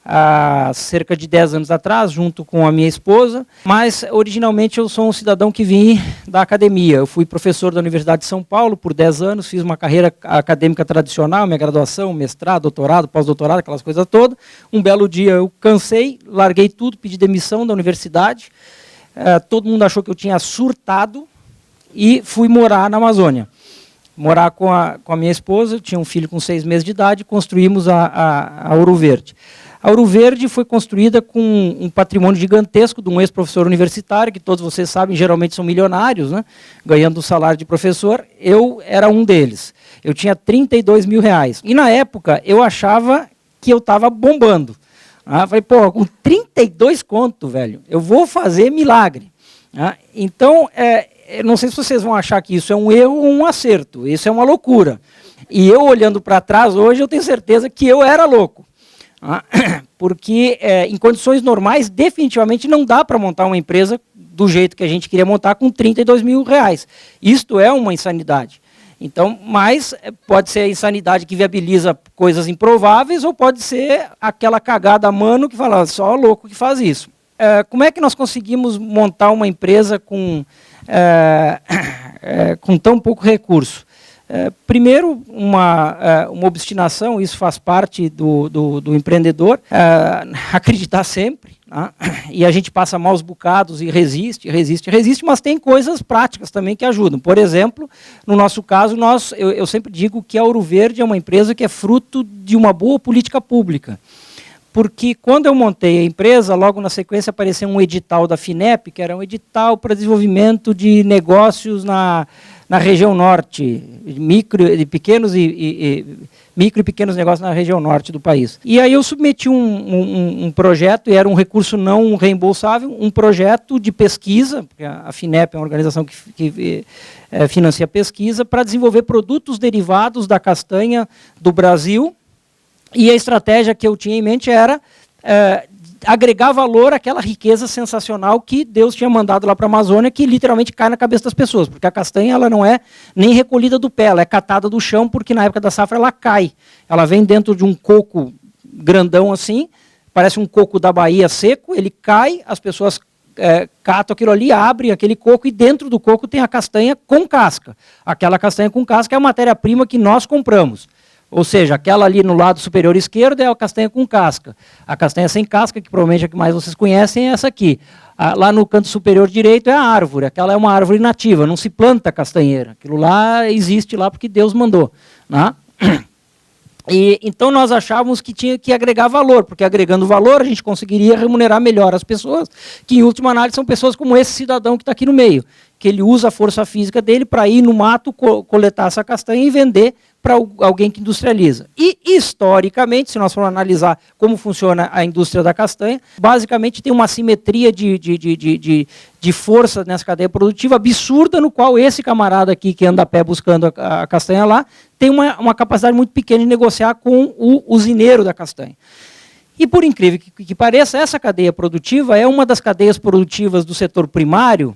há cerca de 10 anos atrás, junto com a minha esposa, mas originalmente eu sou um cidadão que vim da academia. Eu fui professor da Universidade de São Paulo por 10 anos, fiz uma carreira acadêmica tradicional, minha graduação, mestrado, doutorado, pós-doutorado, aquelas coisas todas. Um belo dia eu cansei, larguei tudo, pedi demissão da universidade. Todo mundo achou que eu tinha surtado, e fui morar na Amazônia. Morar com a minha esposa, eu tinha um filho com 6 meses de idade, construímos a Ouro Verde. A Ouro Verde foi construída com um patrimônio gigantesco de um ex-professor universitário, que todos vocês sabem, geralmente são milionários, né, ganhando o salário de professor. Eu era um deles. Eu tinha 32 mil reais. E, na época, eu achava que eu estava bombando. Falei, pô, com 32 conto, velho, eu vou fazer milagre. Então, eu não sei se vocês vão achar que isso é um erro ou um acerto. Isso é uma loucura. E eu, olhando para trás hoje, eu tenho certeza que eu era louco. Porque em condições normais, definitivamente não dá para montar uma empresa do jeito que a gente queria montar com 32 mil reais. Isto é uma insanidade. Então, mas pode ser a insanidade que viabiliza coisas improváveis ou pode ser aquela cagada a mano que fala, só louco que faz isso. Como é que nós conseguimos montar uma empresa com tão pouco recurso? Primeiro, uma obstinação, isso faz parte do empreendedor, acreditar sempre, né? E a gente passa maus bocados e resiste, mas tem coisas práticas também que ajudam. Por exemplo, no nosso caso, eu sempre digo que a Ouro Verde é uma empresa que é fruto de uma boa política pública. Porque quando eu montei a empresa, logo na sequência apareceu um edital da FINEP, que era um edital para desenvolvimento de negócios na região norte, micro e pequenos negócios na região norte do país. E aí eu submeti um projeto, e era um recurso não reembolsável, um projeto de pesquisa, porque a FINEP é uma organização que financia pesquisa, para desenvolver produtos derivados da castanha do Brasil. E a estratégia que eu tinha em mente era agregar valor àquela riqueza sensacional que Deus tinha mandado lá para a Amazônia, que literalmente cai na cabeça das pessoas, porque a castanha ela não é nem recolhida do pé, ela é catada do chão, porque na época da safra ela cai. Ela vem dentro de um coco grandão assim, parece um coco da Bahia seco, ele cai, as pessoas catam aquilo ali, abrem aquele coco e dentro do coco tem a castanha com casca. Aquela castanha com casca é a matéria-prima que nós compramos. Ou seja, aquela ali no lado superior esquerdo é a castanha com casca. A castanha sem casca, que provavelmente é a que mais vocês conhecem, é essa aqui. Lá no canto superior direito é a árvore. Aquela é uma árvore nativa, não se planta castanheira. Aquilo lá existe lá porque Deus mandou, né? E, então nós achávamos que tinha que agregar valor, porque agregando valor a gente conseguiria remunerar melhor as pessoas, que em última análise são pessoas como esse cidadão que está aqui no meio, que ele usa a força física dele para ir no mato, coletar essa castanha e vender para alguém que industrializa. E, historicamente, se nós formos analisar como funciona a indústria da castanha, basicamente tem uma assimetria de força nessa cadeia produtiva absurda, no qual esse camarada aqui, que anda a pé buscando a castanha lá, tem uma capacidade muito pequena de negociar com o usineiro da castanha. E, por incrível que pareça, essa cadeia produtiva é uma das cadeias produtivas do setor primário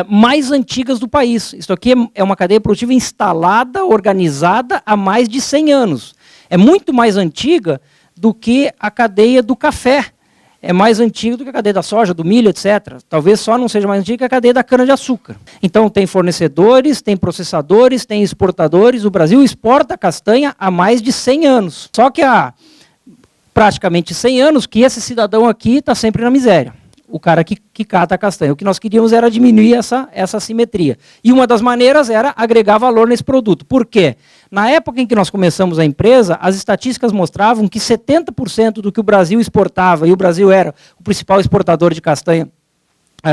mais antigas do país. Isso aqui é uma cadeia produtiva instalada, organizada há mais de 100 anos. É muito mais antiga do que a cadeia do café. É mais antiga do que a cadeia da soja, do milho, etc. Talvez só não seja mais antiga que a cadeia da cana-de-açúcar. Então tem fornecedores, tem processadores, tem exportadores. O Brasil exporta castanha há mais de 100 anos. Só que há praticamente 100 anos que esse cidadão aqui está sempre na miséria. O cara que cata a castanha. O que nós queríamos era diminuir essa assimetria. E uma das maneiras era agregar valor nesse produto. Por quê? Na época em que nós começamos a empresa, as estatísticas mostravam que 70% do que o Brasil exportava, e o Brasil era o principal exportador de castanha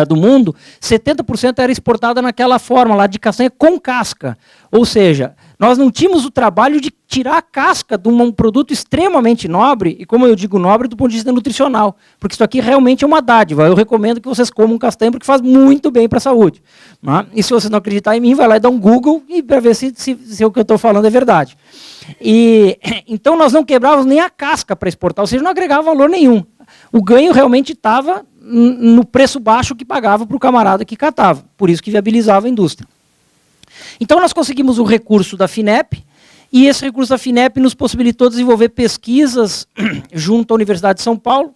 do mundo, 70% era exportada naquela forma lá de castanha com casca. Ou seja, nós não tínhamos o trabalho de tirar a casca de um produto extremamente nobre, e como eu digo nobre, do ponto de vista nutricional, porque isso aqui realmente é uma dádiva. Eu recomendo que vocês comam castanha, porque faz muito bem para a saúde. Né? E se vocês não acreditarem em mim, vai lá e dá um Google para ver se o que eu estou falando é verdade. E, então nós não quebrávamos nem a casca para exportar, ou seja, não agregava valor nenhum. O ganho realmente estava no preço baixo que pagava para o camarada que catava, por isso que viabilizava a indústria. Então nós conseguimos o recurso da FINEP, e esse recurso da FINEP nos possibilitou desenvolver pesquisas junto à Universidade de São Paulo,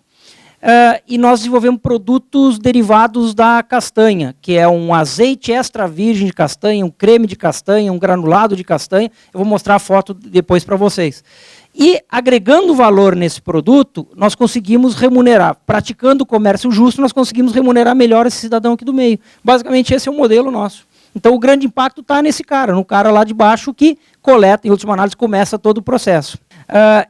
e nós desenvolvemos produtos derivados da castanha, que é um azeite extra virgem de castanha, um creme de castanha, um granulado de castanha. Eu vou mostrar a foto depois para vocês. E, agregando valor nesse produto, nós conseguimos remunerar. Praticando o comércio justo, nós conseguimos remunerar melhor esse cidadão aqui do meio. Basicamente, esse é o modelo nosso. Então, o grande impacto está nesse cara, no cara lá de baixo que coleta, em última análise, começa todo o processo.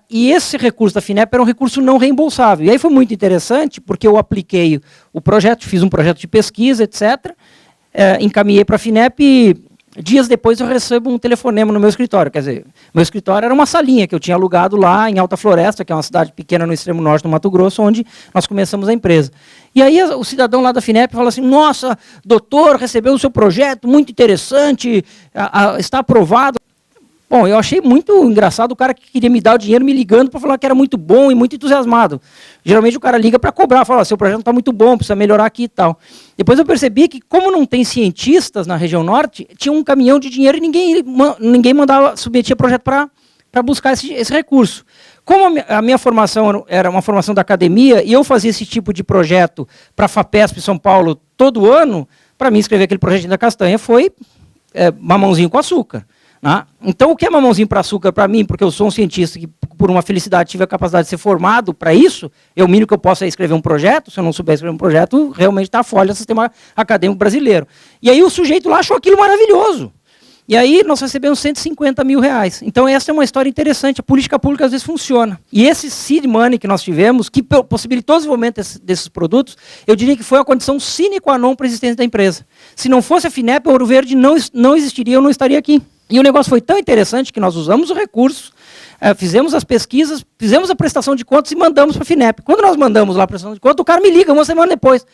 E esse recurso da FINEP era um recurso não reembolsável. E aí foi muito interessante, porque eu apliquei o projeto, fiz um projeto de pesquisa, etc., encaminhei para a FINEP e dias depois eu recebo um telefonema no meu escritório. Quer dizer, meu escritório era uma salinha que eu tinha alugado lá em Alta Floresta, que é uma cidade pequena no extremo norte do Mato Grosso, onde nós começamos a empresa. E aí o cidadão lá da FINEP fala assim, nossa, doutor, recebeu o seu projeto, muito interessante, está aprovado. Bom, eu achei muito engraçado o cara que queria me dar o dinheiro me ligando para falar que era muito bom e muito entusiasmado. Geralmente o cara liga para cobrar, fala, seu projeto não está muito bom, precisa melhorar aqui e tal. Depois eu percebi que, como não tem cientistas na região norte, tinha um caminhão de dinheiro e ninguém mandava, submetia projeto para buscar esse recurso. Como a minha formação era uma formação da academia e eu fazia esse tipo de projeto para a FAPESP São Paulo todo ano, para mim escrever aquele projetinho da castanha foi mamãozinho com açúcar. Então, o que é mamãozinho para açúcar para mim, porque eu sou um cientista que, por uma felicidade, tive a capacidade de ser formado para isso, o mínimo que eu posso é escrever um projeto, se eu não souber escrever um projeto, realmente está fora do sistema acadêmico brasileiro. E aí o sujeito lá achou aquilo maravilhoso. E aí nós recebemos 150 mil reais. Então essa é uma história interessante, a política pública às vezes funciona. E esse seed money que nós tivemos, que possibilitou o desenvolvimento desses produtos, eu diria que foi a condição sine qua non para a existência da empresa. Se não fosse a FINEP, a Ouro Verde não existiria, eu não estaria aqui. E o negócio foi tão interessante que nós usamos o recurso, fizemos as pesquisas, fizemos a prestação de contas e mandamos para a FINEP. Quando nós mandamos lá a prestação de contas, o cara me liga uma semana depois.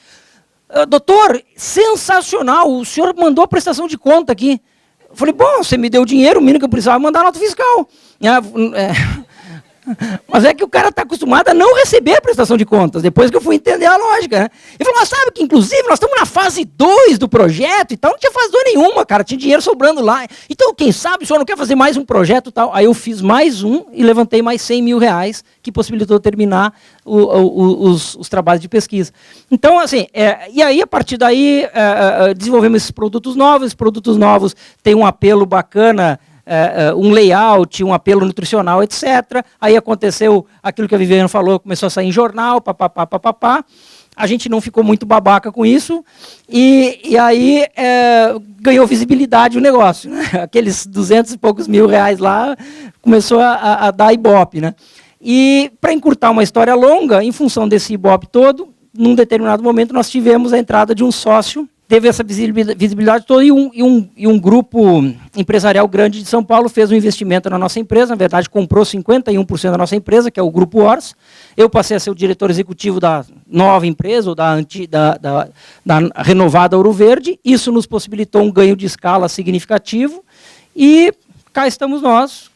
Doutor, sensacional, o senhor mandou a prestação de conta aqui. Eu falei, bom, você me deu o dinheiro, o mínimo que eu precisava mandar a nota fiscal. Mas é que o cara está acostumado a não receber a prestação de contas, depois que eu fui entender a lógica. Né? Ele falou, mas sabe que inclusive nós estamos na fase 2 do projeto e tal, não tinha fase 2 nenhuma, cara, tinha dinheiro sobrando lá. Então, quem sabe o senhor não quer fazer mais um projeto e tal? Aí eu fiz mais um e levantei mais 100 mil reais, que possibilitou terminar os trabalhos de pesquisa. Então, assim, e aí a partir daí desenvolvemos esses produtos novos têm um apelo bacana, um layout, um apelo nutricional, etc. Aí aconteceu aquilo que a Viviane falou, começou a sair em jornal, papapá. A gente não ficou muito babaca com isso, e aí ganhou visibilidade o negócio. Né? Aqueles 200 e poucos mil reais lá, começou a dar ibope. Né? E, para encurtar uma história longa, em função desse ibope todo, num determinado momento nós tivemos a entrada de um sócio, teve essa visibilidade toda e um grupo empresarial grande de São Paulo fez um investimento na nossa empresa, na verdade comprou 51% da nossa empresa, que é o Grupo Ors. Eu passei a ser o diretor executivo da nova empresa, ou da renovada Ouro Verde. Isso nos possibilitou um ganho de escala significativo e cá estamos nós,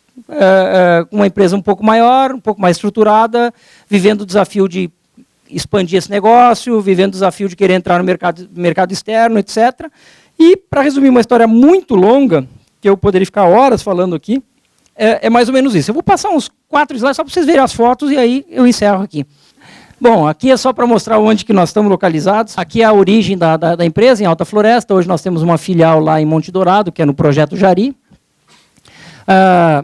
com uma empresa um pouco maior, um pouco mais estruturada, vivendo o desafio de expandir esse negócio, vivendo o desafio de querer entrar no mercado externo, etc. E, para resumir uma história muito longa, que eu poderia ficar horas falando aqui, é mais ou menos isso. Eu vou passar uns 4 slides só para vocês verem as fotos e aí eu encerro aqui. Bom, aqui é só para mostrar onde que nós estamos localizados. Aqui é a origem da empresa, em Alta Floresta. Hoje nós temos uma filial lá em Monte Dourado, que é no Projeto Jari.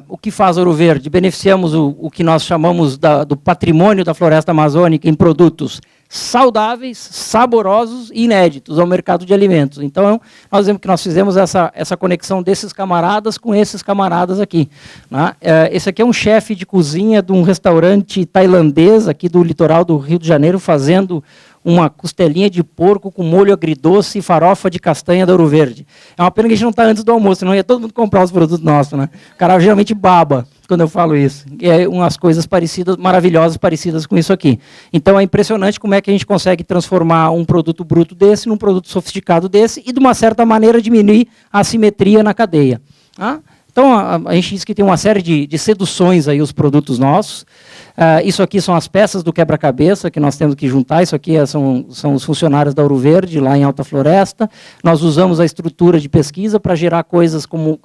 O que faz Ouro Verde? Beneficiamos o que nós chamamos do patrimônio da floresta amazônica em produtos saudáveis, saborosos e inéditos ao mercado de alimentos. Então, nós vemos que nós fizemos essa conexão desses camaradas com esses camaradas aqui. Né? Esse aqui é um chefe de cozinha de um restaurante tailandês aqui do litoral do Rio de Janeiro, fazendo uma costelinha de porco com molho agridoce e farofa de castanha da Ouro Verde. É uma pena que a gente não está antes do almoço, senão ia todo mundo comprar os produtos nossos. Né? O cara geralmente baba quando eu falo isso. E é umas coisas parecidas, maravilhosas, parecidas com isso aqui. Então é impressionante como é que a gente consegue transformar um produto bruto desse num produto sofisticado desse e, de uma certa maneira, diminuir a assimetria na cadeia. Tá? Então, a gente diz que tem uma série de seduções aí os produtos nossos. Isso aqui são as peças do quebra-cabeça que nós temos que juntar. Isso aqui são os funcionários da Ouro Verde, lá em Alta Floresta. Nós usamos a estrutura de pesquisa para gerar coisas como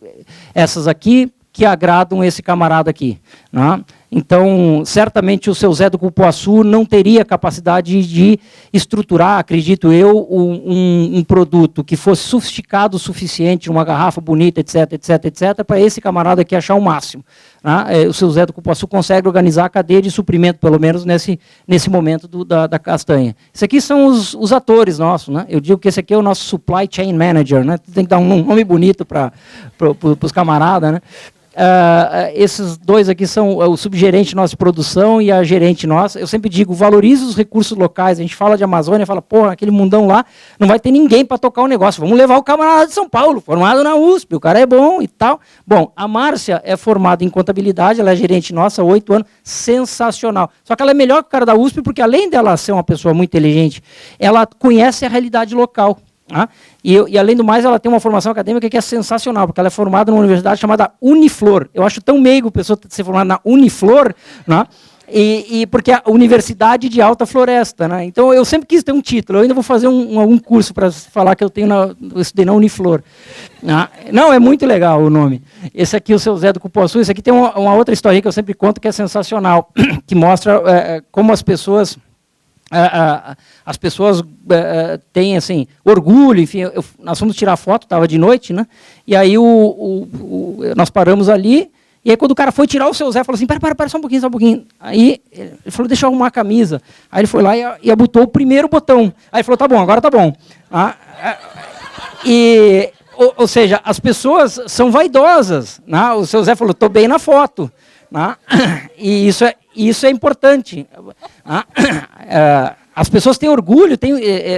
essas aqui, que agradam esse camarada aqui. Né? Então, certamente o seu Zé do Cupuaçu não teria capacidade de estruturar, acredito eu, um produto que fosse sofisticado o suficiente, uma garrafa bonita, etc, etc, etc, para esse camarada aqui achar o máximo. Né? O seu Zé do Cupuaçu consegue organizar a cadeia de suprimento, pelo menos nesse momento da castanha. Isso aqui são os atores nossos. Né? Eu digo que esse aqui é o nosso Supply Chain Manager. Né? Tem que dar um nome bonito para os camaradas. Né? Esses dois aqui são o subgerente nosso de produção e a gerente nossa. Eu sempre digo, valorize os recursos locais. A gente fala de Amazônia, fala, porra, aquele mundão lá, não vai ter ninguém para tocar o negócio. Vamos levar o camarada de São Paulo, formado na USP, o cara é bom e tal. Bom, a Márcia é formada em contabilidade, ela é gerente nossa há 8 anos, sensacional. Só que ela é melhor que o cara da USP, porque além dela ser uma pessoa muito inteligente, ela conhece a realidade local. E além do mais, ela tem uma formação acadêmica que é sensacional, porque ela é formada numa universidade chamada Uniflor. Eu acho tão meigo a pessoa ser formada na Uniflor, né? Porque é a Universidade de Alta Floresta. Né? Então, eu sempre quis ter um título. Eu ainda vou fazer algum curso para falar que eu estudei na Uniflor. Não, é muito legal o nome. Esse aqui, o seu Zé do Cupuaçu, esse aqui tem uma outra historinha que eu sempre conto que é sensacional, que mostra como as pessoas têm assim, orgulho, enfim, nós fomos tirar foto, estava de noite, né? E aí nós paramos ali, e aí quando o cara foi tirar o seu Zé, falou assim, para, só um pouquinho. Aí ele falou, deixa eu arrumar a camisa. Aí ele foi lá e abotou o primeiro botão. Aí ele falou, tá bom, agora tá bom. Ou seja, as pessoas são vaidosas. Né? O seu Zé falou, estou bem na foto. Né? E isso é importante. As pessoas têm orgulho,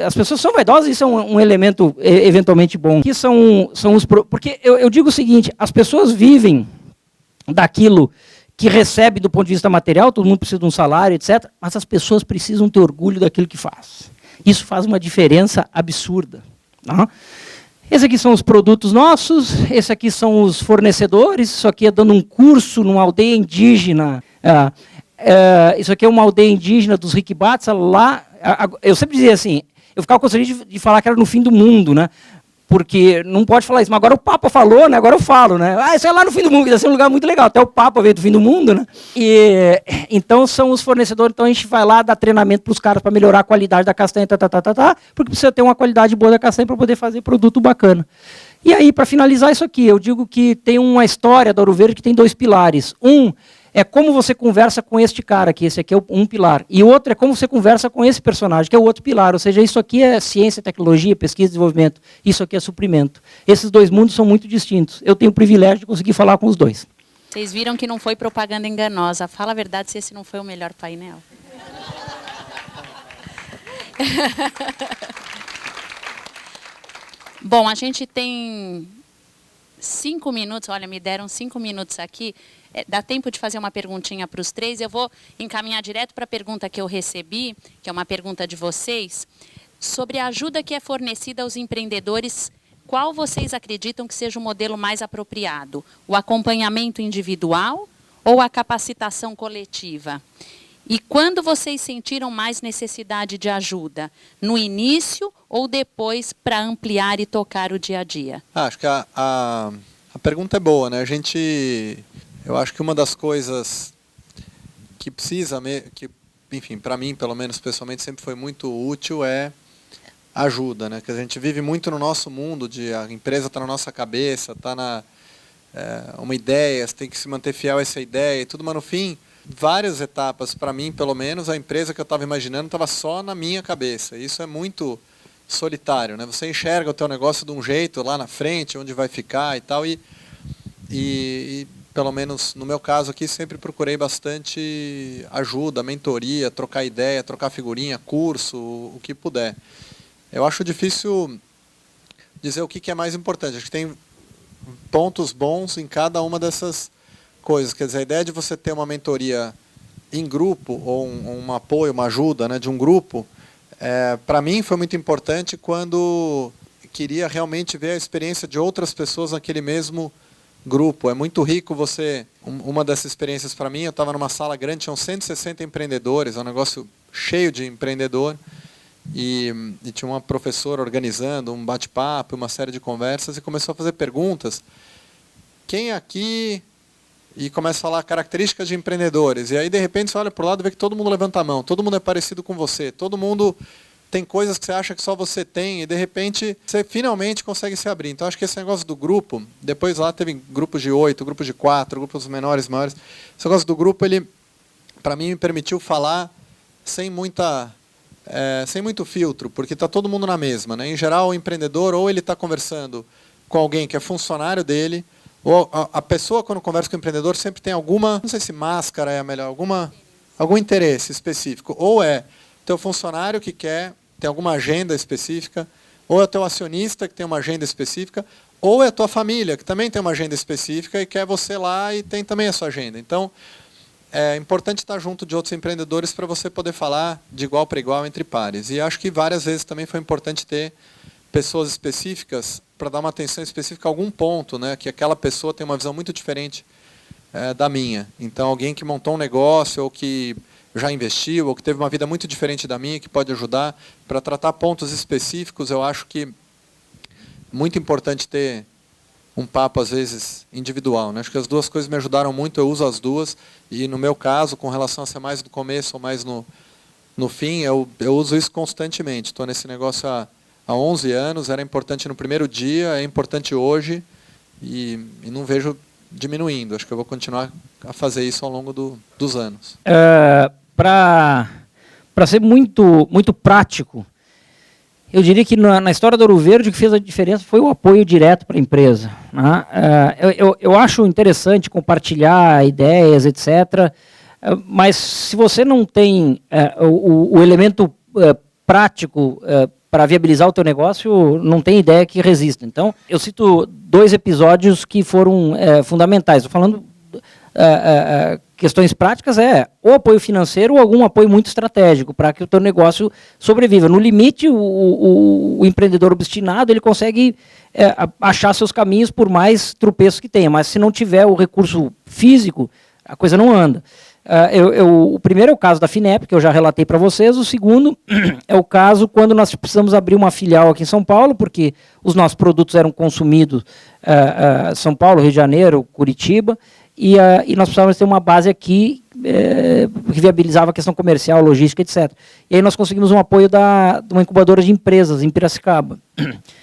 as pessoas são vaidosas, isso é um elemento eventualmente bom. Que são porque eu digo o seguinte, as pessoas vivem daquilo que recebe do ponto de vista material, todo mundo precisa de um salário, etc., mas as pessoas precisam ter orgulho daquilo que faz. Isso faz uma diferença absurda. Né? Esses aqui são os produtos nossos, esses aqui são os fornecedores, isso aqui é dando um curso numa aldeia indígena. Isso aqui é uma aldeia indígena dos Riquibatsa, lá. Eu sempre dizia assim, eu ficava constrangido de falar que era no fim do mundo, né? Porque não pode falar isso, mas agora o Papa falou, né? Agora eu falo, né? Isso é lá no fim do mundo, que deve ser um lugar muito legal, até o Papa veio do fim do mundo, né? Então são os fornecedores, então a gente vai lá dar treinamento para os caras para melhorar a qualidade da castanha, porque precisa ter uma qualidade boa da castanha para poder fazer produto bacana. E aí, para finalizar isso aqui, eu digo que tem uma história da Ouro Verde que tem 2 pilares. Um é como você conversa com este cara aqui, esse aqui é um pilar. E o outro é como você conversa com esse personagem, que é o outro pilar. Ou seja, isso aqui é ciência, tecnologia, pesquisa e desenvolvimento. Isso aqui é suprimento. Esses 2 mundos são muito distintos. Eu tenho o privilégio de conseguir falar com os 2. Vocês viram que não foi propaganda enganosa. Fala a verdade se esse não foi o melhor painel. Bom, a gente tem 5 minutos. Olha, me deram 5 minutos aqui. Dá tempo de fazer uma perguntinha para os 3. Eu vou encaminhar direto para a pergunta que eu recebi, que é uma pergunta de vocês, sobre a ajuda que é fornecida aos empreendedores. Qual vocês acreditam que seja o modelo mais apropriado? O acompanhamento individual ou a capacitação coletiva? E quando vocês sentiram mais necessidade de ajuda? No início ou depois para ampliar e tocar o dia a dia? Acho que a pergunta é boa, né? Eu acho que uma das coisas que enfim, para mim, pelo menos pessoalmente, sempre foi muito útil é ajuda, né? Que a gente vive muito no nosso mundo, a empresa está na nossa cabeça, está uma ideia, você tem que se manter fiel a essa ideia e tudo, mas no fim, várias etapas, para mim, pelo menos, a empresa que eu estava imaginando estava só na minha cabeça. Isso é muito solitário, né? Você enxerga o teu negócio de um jeito lá na frente, onde vai ficar e tal, e pelo menos no meu caso aqui, sempre procurei bastante ajuda, mentoria, trocar ideia, trocar figurinha, curso, o que puder. Eu acho difícil dizer o que é mais importante. Acho que tem pontos bons em cada uma dessas coisas. Quer dizer, a ideia de você ter uma mentoria em grupo, ou um apoio, uma ajuda, né, de um grupo, para mim foi muito importante quando queria realmente ver a experiência de outras pessoas naquele mesmo grupo. É muito rico você... Uma dessas experiências para mim, eu estava numa sala grande, tinham 160 empreendedores, é um negócio cheio de empreendedor, e tinha uma professora organizando um bate-papo, uma série de conversas, e começou a fazer perguntas. Quem aqui... e começa a falar características de empreendedores. E aí, de repente, você olha para o lado e vê que todo mundo levanta a mão, todo mundo é parecido com você, todo mundo tem coisas que você acha que só você tem, e de repente você finalmente consegue se abrir. Então, acho que esse negócio do grupo, depois lá teve grupos de 8, grupos de 4, grupos menores, maiores. Esse negócio do grupo, ele, para mim, me permitiu falar sem muito filtro, porque está todo mundo na mesma, né? Em geral, o empreendedor, ou ele está conversando com alguém que é funcionário dele, ou a pessoa, quando conversa com o empreendedor, sempre tem alguma, não sei se máscara é a melhor, algum interesse específico. Ou é teu funcionário que tem alguma agenda específica, ou é teu acionista que tem uma agenda específica, ou é a tua família, que também tem uma agenda específica e quer você lá e tem também a sua agenda. Então, é importante estar junto de outros empreendedores para você poder falar de igual para igual entre pares. E acho que várias vezes também foi importante ter pessoas específicas para dar uma atenção específica a algum ponto, né, que aquela pessoa tem uma visão muito diferente da minha. Então, alguém que montou um negócio ou que já investiu ou que teve uma vida muito diferente da minha, que pode ajudar para tratar pontos específicos, eu acho que muito importante ter um papo, às vezes, individual, né? Acho que as duas coisas me ajudaram muito, eu uso as duas, e no meu caso, com relação a ser mais do começo ou mais no fim, eu uso isso constantemente. Estou nesse negócio há 11 anos, era importante no primeiro dia, é importante hoje, e não vejo diminuindo. Acho que eu vou continuar a fazer isso ao longo dos anos. Para ser muito, muito prático, eu diria que na história do Ouro Verde o que fez a diferença foi o apoio direto para a empresa, né? Eu acho interessante compartilhar ideias, etc., mas se você não tem o elemento prático para viabilizar o teu negócio, não tem ideia que resista. Então, eu cito 2 episódios que foram fundamentais. Estou falando questões práticas, ou apoio financeiro ou algum apoio muito estratégico para que o teu negócio sobreviva. No limite, o empreendedor obstinado ele consegue achar seus caminhos por mais tropeços que tenha, mas se não tiver o recurso físico, a coisa não anda. O primeiro é o caso da FINEP, que eu já relatei para vocês. O segundo é o caso quando nós precisamos abrir uma filial aqui em São Paulo, porque os nossos produtos eram consumidos em São Paulo, Rio de Janeiro, Curitiba, e nós precisávamos ter uma base aqui que viabilizava a questão comercial, logística, etc. E aí nós conseguimos um apoio de uma incubadora de empresas em Piracicaba.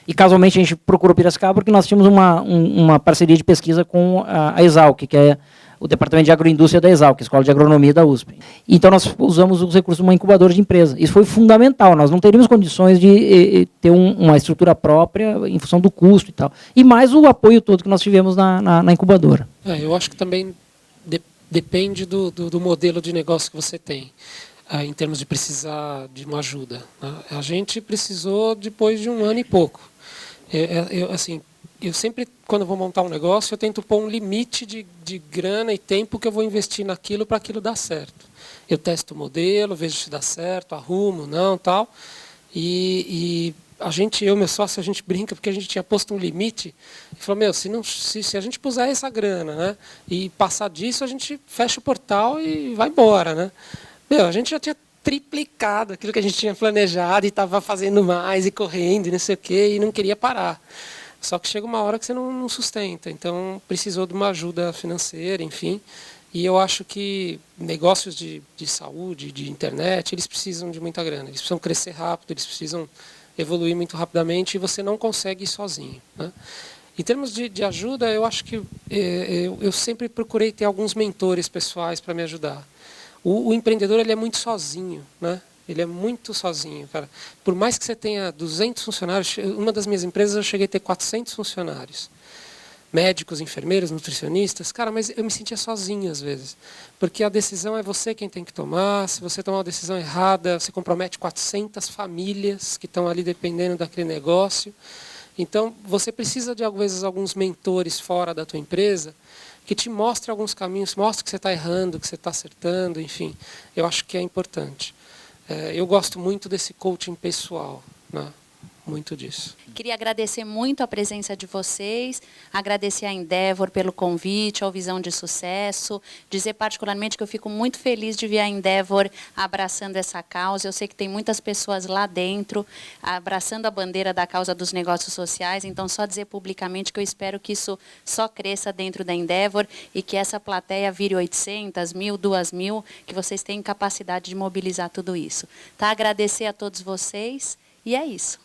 E casualmente a gente procurou Piracicaba porque nós tínhamos uma parceria de pesquisa com a Exalc, que é o Departamento de Agroindústria da Exalc, a Escola de Agronomia da USP. Então, nós usamos os recursos de uma incubadora de empresa. Isso foi fundamental. Nós não teríamos condições de ter uma estrutura própria em função do custo e tal. E mais o apoio todo que nós tivemos na incubadora. Eu acho que também depende do modelo de negócio que você tem, em termos de precisar de uma ajuda, né? A gente precisou depois de 1 ano e pouco. Eu sempre, quando vou montar um negócio, eu tento pôr um limite de grana e tempo que eu vou investir naquilo para aquilo dar certo. Eu testo o modelo, vejo se dá certo, arrumo, não, tal. E eu e meu sócio, a gente brinca porque a gente tinha posto um limite e falou, se a gente puser essa grana, né, e passar disso, a gente fecha o portal e vai embora, né? A gente já tinha triplicado aquilo que a gente tinha planejado e estava fazendo mais e correndo e não sei o quê, e não queria parar. Só que chega uma hora que você não sustenta, então precisou de uma ajuda financeira, enfim. E eu acho que negócios de saúde, de internet, eles precisam de muita grana, eles precisam crescer rápido, eles precisam evoluir muito rapidamente e você não consegue ir sozinho, né? Em termos de ajuda, eu acho que eu sempre procurei ter alguns mentores pessoais para me ajudar. O empreendedor ele é muito sozinho, né? Ele é muito sozinho, cara. Por mais que você tenha 200 funcionários, uma das minhas empresas eu cheguei a ter 400 funcionários. Médicos, enfermeiros, nutricionistas. Cara, mas eu me sentia sozinho às vezes. Porque a decisão é você quem tem que tomar. Se você tomar uma decisão errada, você compromete 400 famílias que estão ali dependendo daquele negócio. Então, você precisa de, às vezes, alguns mentores fora da tua empresa que te mostrem alguns caminhos, mostre que você está errando, que você está acertando, enfim. Eu acho que é importante. Eu gosto muito desse coaching pessoal, né? muito disso. Queria agradecer muito a presença de vocês, agradecer a Endeavor pelo convite, ao Visão de Sucesso, dizer particularmente que eu fico muito feliz de ver a Endeavor abraçando essa causa. Eu sei que tem muitas pessoas lá dentro abraçando a bandeira da causa dos negócios sociais, então só dizer publicamente que eu espero que isso só cresça dentro da Endeavor e que essa plateia vire 800, 1.000, 2.000, que vocês tenham capacidade de mobilizar tudo isso. Tá? Agradecer a todos vocês e é isso.